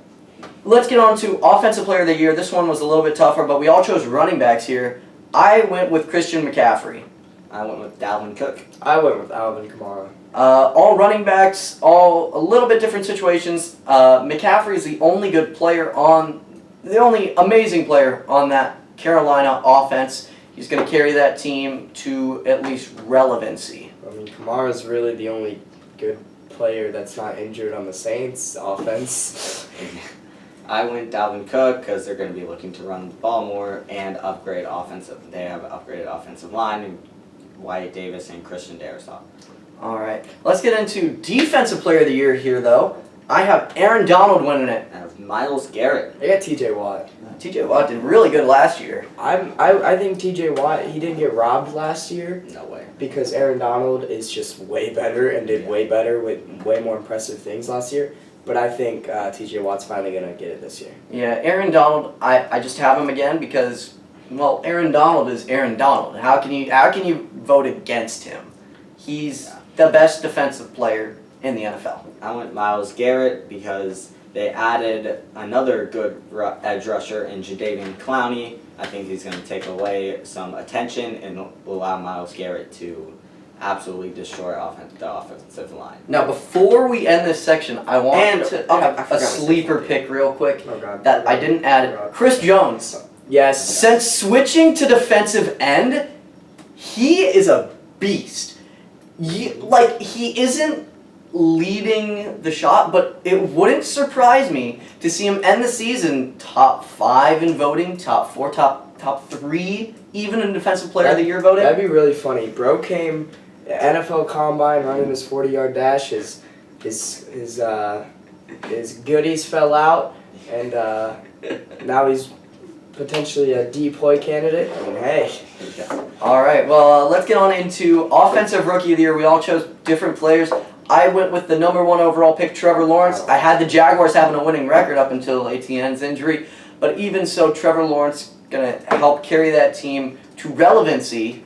Let's get on to Offensive Player of the Year. This one was a little bit tougher, but we all chose running backs here. I went with Christian McCaffrey. I went with Dalvin Cook. I went with Alvin Kamara. All running backs, all a little bit different situations. McCaffrey is the only the only amazing player on that Carolina offense. He's going to carry that team to at least relevancy. I mean, Kamara's really the only good player that's not injured on the Saints offense. I went Dalvin Cook because they're going to be looking to run the ball more and upgrade offensive. They have an upgraded offensive line, and Wyatt Davis and Christian Darrisaw. All right. Let's get into Defensive Player of the Year here, though. I have Aaron Donald winning it. I have Myles Garrett. I got T.J. Watt. T.J. Watt did really good last year. I think T.J. Watt, he didn't get robbed last year No way. because Aaron Donald is just way better and did way better with way more impressive things last year. But I think T.J. Watt's finally going to get it this year. Yeah, Aaron Donald, I just have him again because, well, Aaron Donald is Aaron Donald. How can you vote against him? He's the best defensive player in the NFL. I went Myles Garrett because they added another good edge rusher in Jadeveon Clowney. I think he's going to take away some attention and will allow Myles Garrett to absolutely destroy the offensive line. Now, before we end this section, I want And- to okay, I have a forgot to say sleeper something. pick real quick Oh, God. that I didn't add it. Chris Jones. Yes. Since switching to defensive end, he is a beast. He isn't leading the shot, but it wouldn't surprise me to see him end the season top 5 in voting, top 4, top 3, even in Defensive Player of the Year voting. That'd be really funny. Bro came NFL Combine running his 40-yard dash. His goodies fell out, and now he's potentially a deploy candidate. I mean, hey. All right, well, let's get on into Offensive Rookie of the Year. We all chose different players. I went with the number 1 overall pick, Trevor Lawrence. I had the Jaguars having a winning record up until ATN's injury, but even so, Trevor Lawrence going to help carry that team to relevancy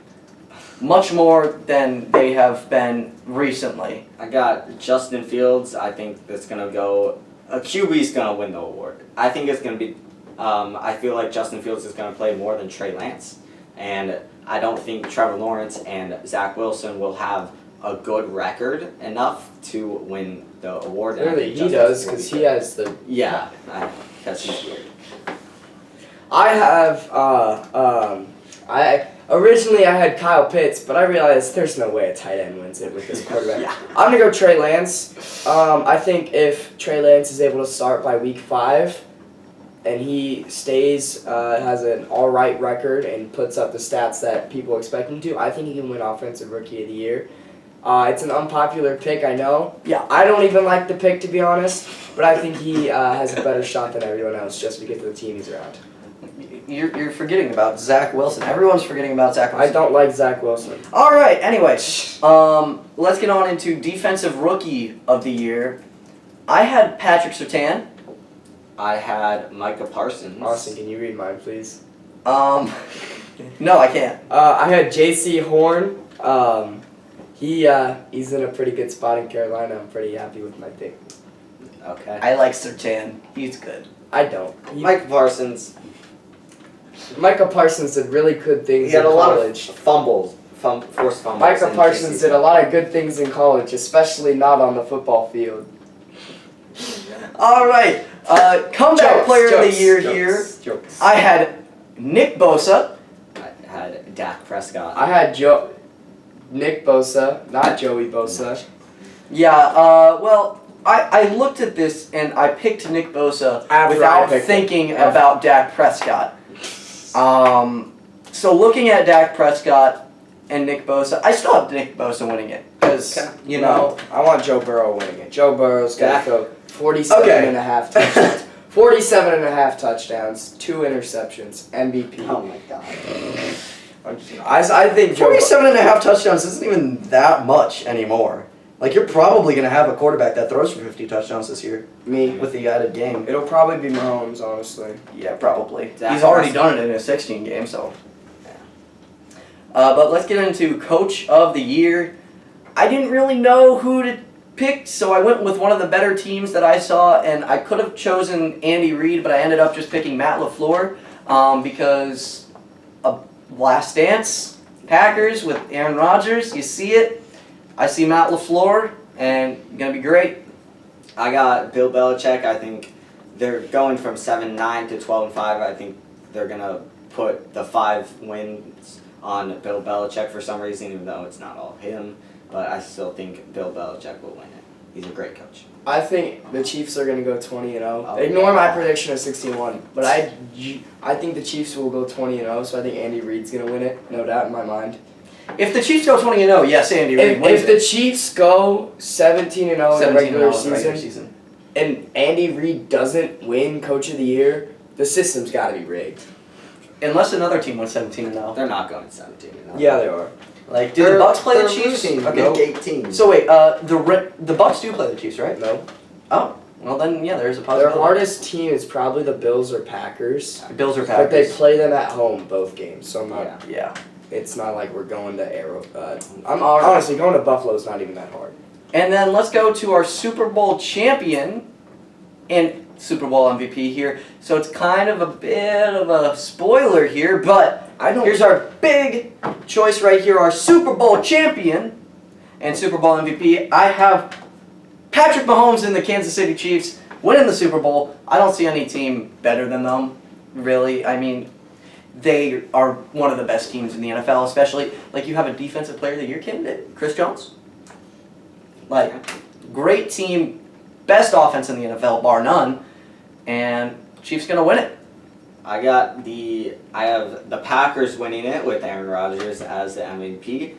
much more than they have been recently. I got Justin Fields. I think that's going to go... A QB's going to win the award. I think it's going to be... I feel like Justin Fields is going to play more than Trey Lance. And I don't think Trevor Lawrence and Zach Wilson will have a good record enough to win the award. Clearly he does, because he has the... Yeah, because he's weird. I have, originally I had Kyle Pitts, but I realized there's no way a tight end wins it with this quarterback. Yeah. I'm going to go Trey Lance. I think if Trey Lance is able to start by week 5, and he stays, has an all-right record, and puts up the stats that people expect him to, I think he can win Offensive Rookie of the Year. It's an unpopular pick, I know. Yeah. I don't even like the pick, to be honest, but I think he has a better shot than everyone else just because of the team he's around. You're forgetting about Zach Wilson. Everyone's forgetting about Zach Wilson. I don't like Zach Wilson. All right. Anyway, let's get on into Defensive Rookie of the Year. I had Patrick Surtain. I had Micah Parsons. Austin, can you read mine, please? No, I can't. I had J.C. Horn. He's in a pretty good spot in Carolina. I'm pretty happy with my pick. Okay. I like Surtain. He's good. I don't. Micah Parsons. Micah Parsons did really good things He had in a lot college. of fumbles. Forced fumbles. Micah in Parsons JC. did a lot of good things in college, especially not on the football field. All right. Comeback Player of the Year here. Jokes. I had Nick Bosa. I had Dak Prescott. I had Nick Bosa, not Joey Bosa. Yeah. Well, I looked at this and I picked Nick Bosa After I without picked thinking him. about Dak Prescott. So looking at Dak Prescott and Nick Bosa, I still have Nick Bosa winning it because you know. I want Joe Burrow winning it. Joe Burrow's got Dak. to throw 47 Okay. and a half touchdowns. 47 and a half touchdowns, 2 interceptions, MVP. Oh my god. I think Joe 47.5 touchdowns isn't even that much anymore. Like, you're probably going to have a quarterback that throws for 50 touchdowns this year me. with the added game. It'll probably be Mahomes, honestly. Yeah, probably. Dak He's already Prescott. done it in a 16 game, so. But let's get into Coach of the Year. I didn't really know who to pick, so I went with one of the better teams that I saw, and I could have chosen Andy Reid, but I ended up just picking Matt LaFleur because of Last Dance, Packers with Aaron Rodgers. You see it. I see Matt LaFleur, and going to be great. I got Bill Belichick. I think they're going from 7-9 to 12-5. I think they're gonna put the 5 wins on Bill Belichick for some reason, even though it's not all him. But I still think Bill Belichick will win it. He's a great coach. I think the Chiefs are going to go 20-0. Oh, Ignore yeah. my prediction of 16-1, but I think the Chiefs will go 20-0, so I think Andy Reid's going to win it, no doubt in my mind. If the Chiefs go 20-0, yes, Andy Reid wins If the Chiefs go 17-0 in the regular season, and Andy Reid doesn't win Coach of the Year, the system's got to be rigged. Unless another team wins 17-0. They're not going 17. Yeah, they are. Like, do the Bucks play the They're Chiefs? losing Okay. Week 18. So wait, the Bucks do play the Chiefs, right? No. Oh, well then, yeah, there's a Their possibility. hardest team is probably the Bills or Packers, Bills or but they Packers. play them at home both games, so I'm not. Yeah. Yeah. It's not like we're going to I'm All right. honestly going to Buffalo's not even that hard. And then let's go to our Super Bowl champion and Super Bowl MVP here. So it's kind of a bit of a spoiler here, but here's our big choice right here, our Super Bowl champion and Super Bowl MVP. I have Patrick Mahomes and the Kansas City Chiefs winning the Super Bowl. I don't see any team better than them, really. I mean, they are one of the best teams in the NFL, especially, like, you have a Defensive Player of the Year candidate, Chris Jones. Like, great team, best offense in the NFL, bar none, and Chiefs gonna win it. I have the Packers winning it with Aaron Rodgers as the MVP.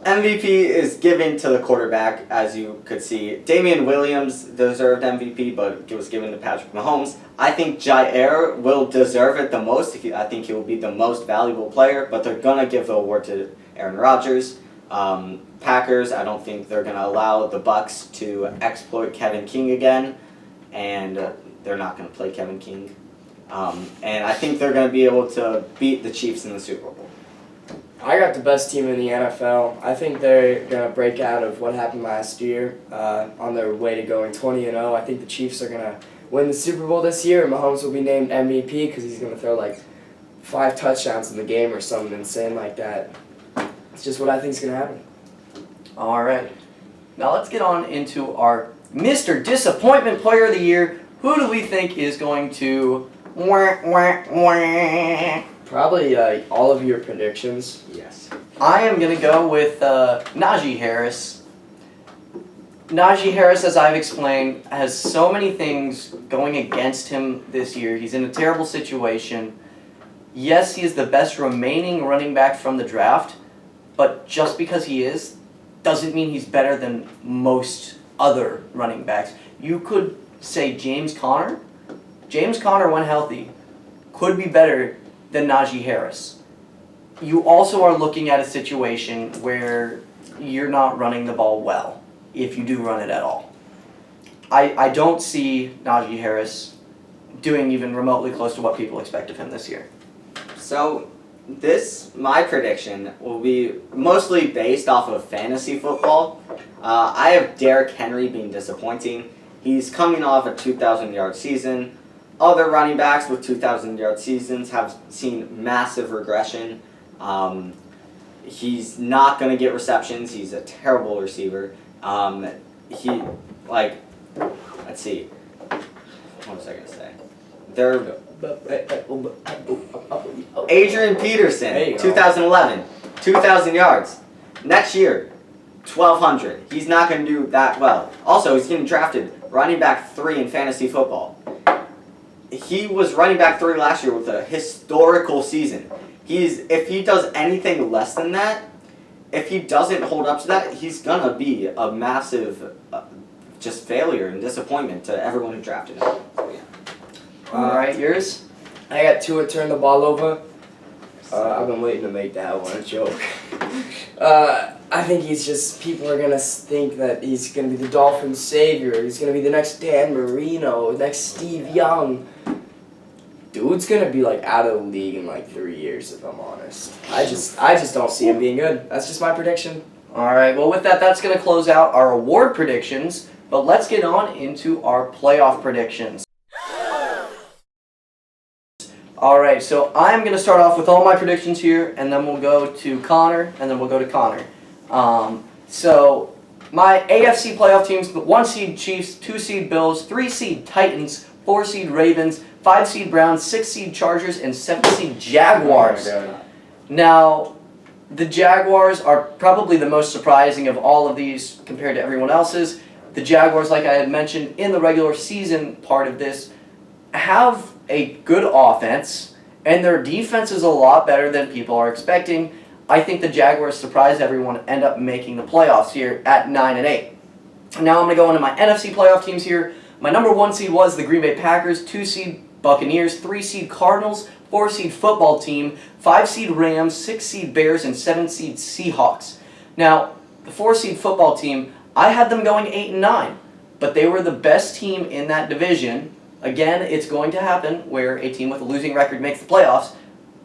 MVP is given to the quarterback, as you could see. Damian Williams deserved MVP, but it was given to Patrick Mahomes. I think Jair will deserve it the most. I think he will be the most valuable player, but they're going to give the award to Aaron Rodgers. Packers, I don't think they're going to allow the Bucks to exploit Kevin King again, and they're not going to play Kevin King. And I think they're going to be able to beat the Chiefs in the Super Bowl. I got the best team in the NFL. I think they're going to break out of what happened last year on their way to going 20-0. I think the Chiefs are going to win the Super Bowl this year, and Mahomes will be named MVP because he's going to throw like 5 touchdowns in the game or something insane like that. It's just what I think is going to happen. All right. Now let's get on into our Mr. Disappointment Player of the Year. Who do we think is going to... Probably all of your predictions. Yes. I am going to go with Najee Harris. Najee Harris, as I've explained, has so many things going against him this year. He's in a terrible situation. Yes, he is the best remaining running back from the draft, but just because he is, doesn't mean he's better than most other running backs. You could say James Conner. James Conner, when healthy, could be better than Najee Harris. You also are looking at a situation where you're not running the ball well, if you do run it at all. I don't see Najee Harris doing even remotely close to what people expect of him this year. So, my prediction will be mostly based off of fantasy football. I have Derrick Henry being disappointing. He's coming off a 2,000-yard season. Other running backs with 2,000-yard seasons have seen massive regression. He's not going to get receptions. He's a terrible receiver. Let's see. What was I going to say? Adrian Peterson, 2011, 2,000 yards. Next year, 1,200. He's not going to do that well. Also, he's getting drafted running back 3 in fantasy football. He was running back 3 last year with a historical season. If he does anything less than that, if he doesn't hold up to that, he's going to be a massive just failure and disappointment to everyone who drafted him. So, yeah. All right, yours? I got Tua turn the ball over. I've been waiting to make that one a joke. I think people are going to think that he's going to be the Dolphins' savior. He's going to be the next Dan Marino, next Steve Young. Dude's going to be like out of the league in like 3 years, if I'm honest. I just don't see him being good. That's just my prediction. All right, well, with that, that's going to close out our award predictions. But let's get on into our playoff predictions. All right, so I'm going to start off with all my predictions here, and then we'll go to Connor, and then we'll go to Connor. So my AFC playoff teams: 1 seed Chiefs, 2 seed Bills, 3 seed Titans, 4 seed Ravens, 5 seed Browns, 6 seed Chargers, and 7 seed Jaguars. Oh my God. Now, the Jaguars are probably the most surprising of all of these compared to everyone else's. The Jaguars, like I had mentioned in the regular season part of this, have a good offense, and their defense is a lot better than people are expecting. I think the Jaguars surprise everyone and end up making the playoffs here at 9-8. Now I'm going to go into my NFC playoff teams here. My number 1 seed was the Green Bay Packers, 2 seed Buccaneers, 3 seed Cardinals, 4 seed football team, 5 seed Rams, 6 seed Bears, and 7 seed Seahawks. Now, the 4 seed football team, I had them going 8-9, but they were the best team in that division. Again, it's going to happen where a team with a losing record makes the playoffs.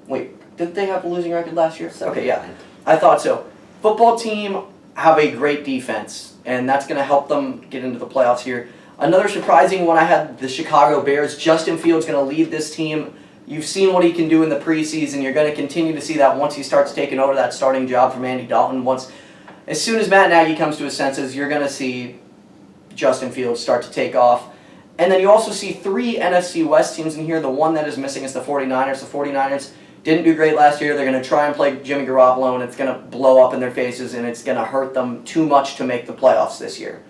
Wait, didn't they have a losing record last year? Okay, yeah, I thought so. Football team have a great defense, and that's going to help them get into the playoffs here. Another surprising one, I had the Chicago Bears. Justin Fields going to lead this team. You've seen what he can do in the preseason. You're going to continue to see that once he starts taking over that starting job from Andy Dalton. As soon as Matt Nagy comes to his senses, you're going to see Justin Fields start to take off. And then you also see 3 NFC West teams in here. The one that is missing is the 49ers. The 49ers didn't do great last year. They're going to try and play Jimmy Garoppolo, and it's going to blow up in their faces, and it's going to hurt them too much to make the playoffs this year.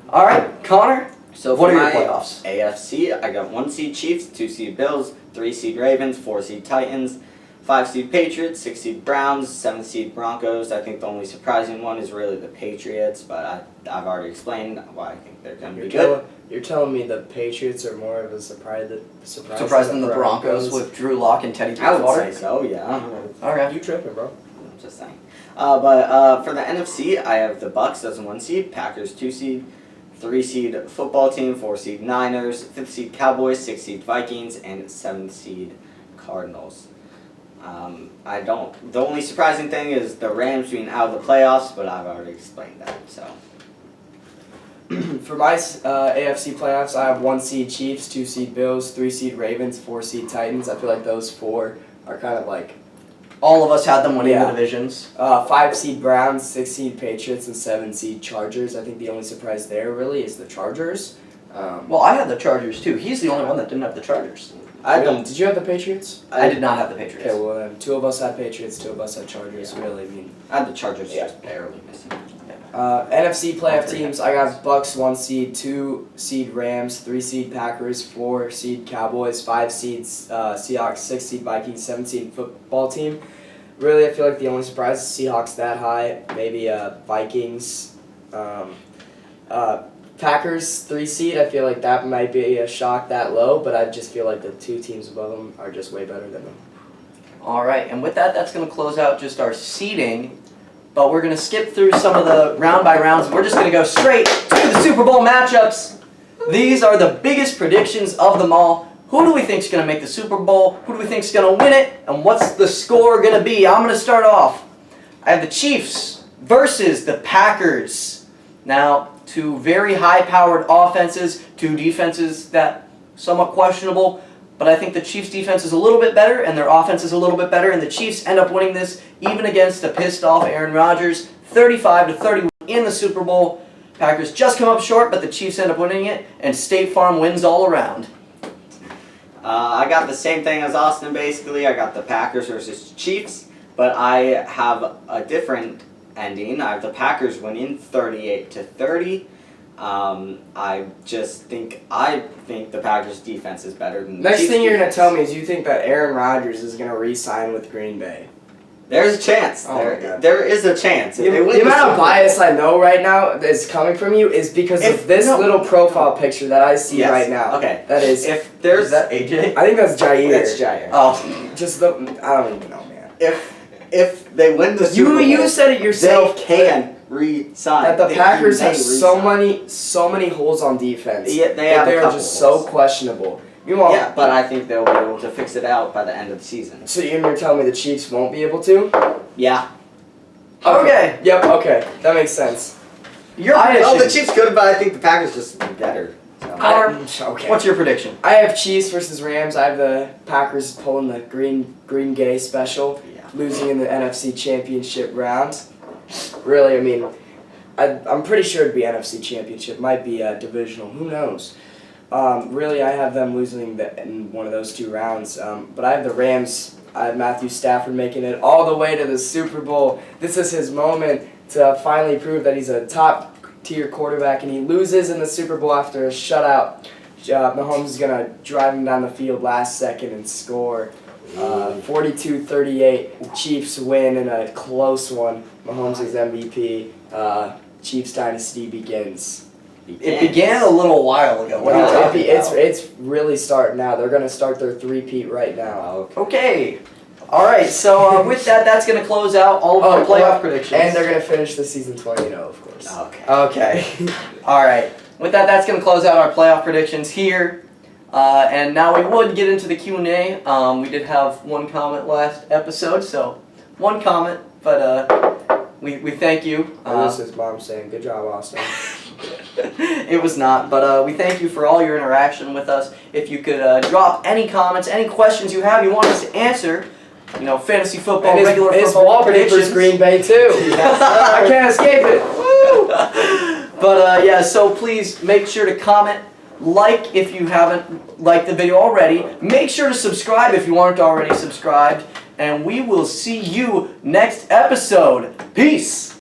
All right, Connor, So what for are your my playoffs? AFC, I got 1 seed Chiefs, 2 seed Bills, 3 seed Ravens, 4 seed Titans, 5 seed Patriots, 6 seed Browns, 7 seed Broncos. I think the only surprising one is really the Patriots, but I've already explained why I think they're going to be good. You're telling me the Patriots are more of a surprise Than the Broncos with Drew Lock and Teddy I would Bridgewater? say so, yeah. Okay. You tripping, bro? I'm just saying. But for the NFC, I have the Bucks as 1 seed, Packers 2 seed, 3 seed football team, 4 seed Niners, 5th seed Cowboys, 6th seed Vikings, and 7th seed Cardinals. The only surprising thing is the Rams being out of the playoffs, but I've already explained that. So For my AFC playoffs, I have 1 seed Chiefs, 2 seed Bills, 3 seed Ravens, 4 seed Titans. I feel like those 4 are kind of like All of us had them winning Yeah. the divisions. 5 seed Browns, 6 seed Patriots, and 7 seed Chargers. I think the only surprise there really is the Chargers. Well, I had the Chargers too. He's the only one that didn't have the Chargers. I don't. Did you have the Patriots? I did not have the Patriots. Okay, well then 2 of us had Patriots, 2 of us had Chargers. Really, I mean. I had the Chargers Yeah. just barely missing. NFC playoff teams, I got Bucks 1 seed, 2 seed Rams, 3 seed Packers, 4 seed Cowboys, 5 seeds Seahawks, 6 seed Vikings, 7 seed football team. Really, I feel like the only surprise is Seahawks that high, maybe Vikings. Packers 3 seed, I feel like that might be a shock that low, but I just feel like the 2 teams above them are just way better than them. All right, and with that, that's going to close out just our seeding. But we're going to skip through some of the round by rounds. We're just going to go straight to the Super Bowl matchups. These are the biggest predictions of them all. Who do we think is going to make the Super Bowl? Who do we think is going to win it? And what's the score going to be? I'm going to start off. I have the Chiefs versus the Packers. Now, 2 very high-powered offenses, 2 defenses that somewhat questionable. But I think the Chiefs' defense is a little bit better, and their offense is a little bit better, and the Chiefs end up winning this, even against a pissed-off Aaron Rodgers, 35-31 in the Super Bowl. Packers just come up short, but the Chiefs end up winning it, and State Farm wins all around. I got the same thing as Austin, basically. I got the Packers versus Chiefs, but I have a different ending. I have the Packers winning 38-30. I think the Packers defense is better than the Next Chiefs thing you're going to defense. tell me is you think that Aaron Rodgers is going to re-sign with Green Bay. There's a chance. Oh my God. There is a chance. If The they win the amount Super of Bowl- bias I know right now that's coming from you is because of this little profile picture that I see Yes, right now. okay. That is. If there's Is that AJ? I think that's Jair. it's Jair. Oh, Just the. I don't even know, man. If they win the Super Bowl, You said it yourself. they can re-sign. That the They Packers may have so re-sign. many holes on defense. Yeah, they that have a they are couple just so holes. questionable. Meanwhile, Yeah, but I think they'll be able to fix it out by the end of the season. so you're telling me the Chiefs won't be able to? Yeah. okay. Yep. Okay. That makes sense. Your I- prediction. Oh, the Chiefs could, but I think the Packers just be better. So. Okay. What's your prediction? I have Chiefs versus Rams. I have the Packers pulling the Green Gay special, Yeah. losing in the NFC Championship round. Really, I mean, I'm pretty sure it'd be NFC Championship. Might be divisional. Who knows? Really, I have them losing in one of those 2 rounds. But I have the Rams. I have Matthew Stafford making it all the way to the Super Bowl. This is his moment to finally prove that he's a top-tier quarterback, and he loses in the Super Bowl after a shutout. Mahomes is going to drive him down the field last second and score. 42-38. Chiefs win in a close one. Mahomes is MVP. Chiefs dynasty begins. It began a little while ago. What are you talking about? It's really starting now. They're going to start their three-peat right now. Okay. Okay. All right. So with that, that's going to close out all of our playoff predictions. And they're going to finish the season 20-0, of course. Okay. Okay. All right. With that, that's going to close out our playoff predictions here. And now we would get into the Q&A. We did have one comment last episode, so one comment, but we thank you. This is Mom saying, good job, Austin. It was not, but we thank you for all your interaction with us. If you could drop any comments, any questions you have you want us to answer, you know, fantasy football, And regular his football wallpaper's predictions. Green Bay, too. I can't escape it. Woo! But yeah, so please make sure to comment, like if you haven't liked the video already. Make sure to subscribe if you aren't already subscribed. And we will see you next episode. Peace!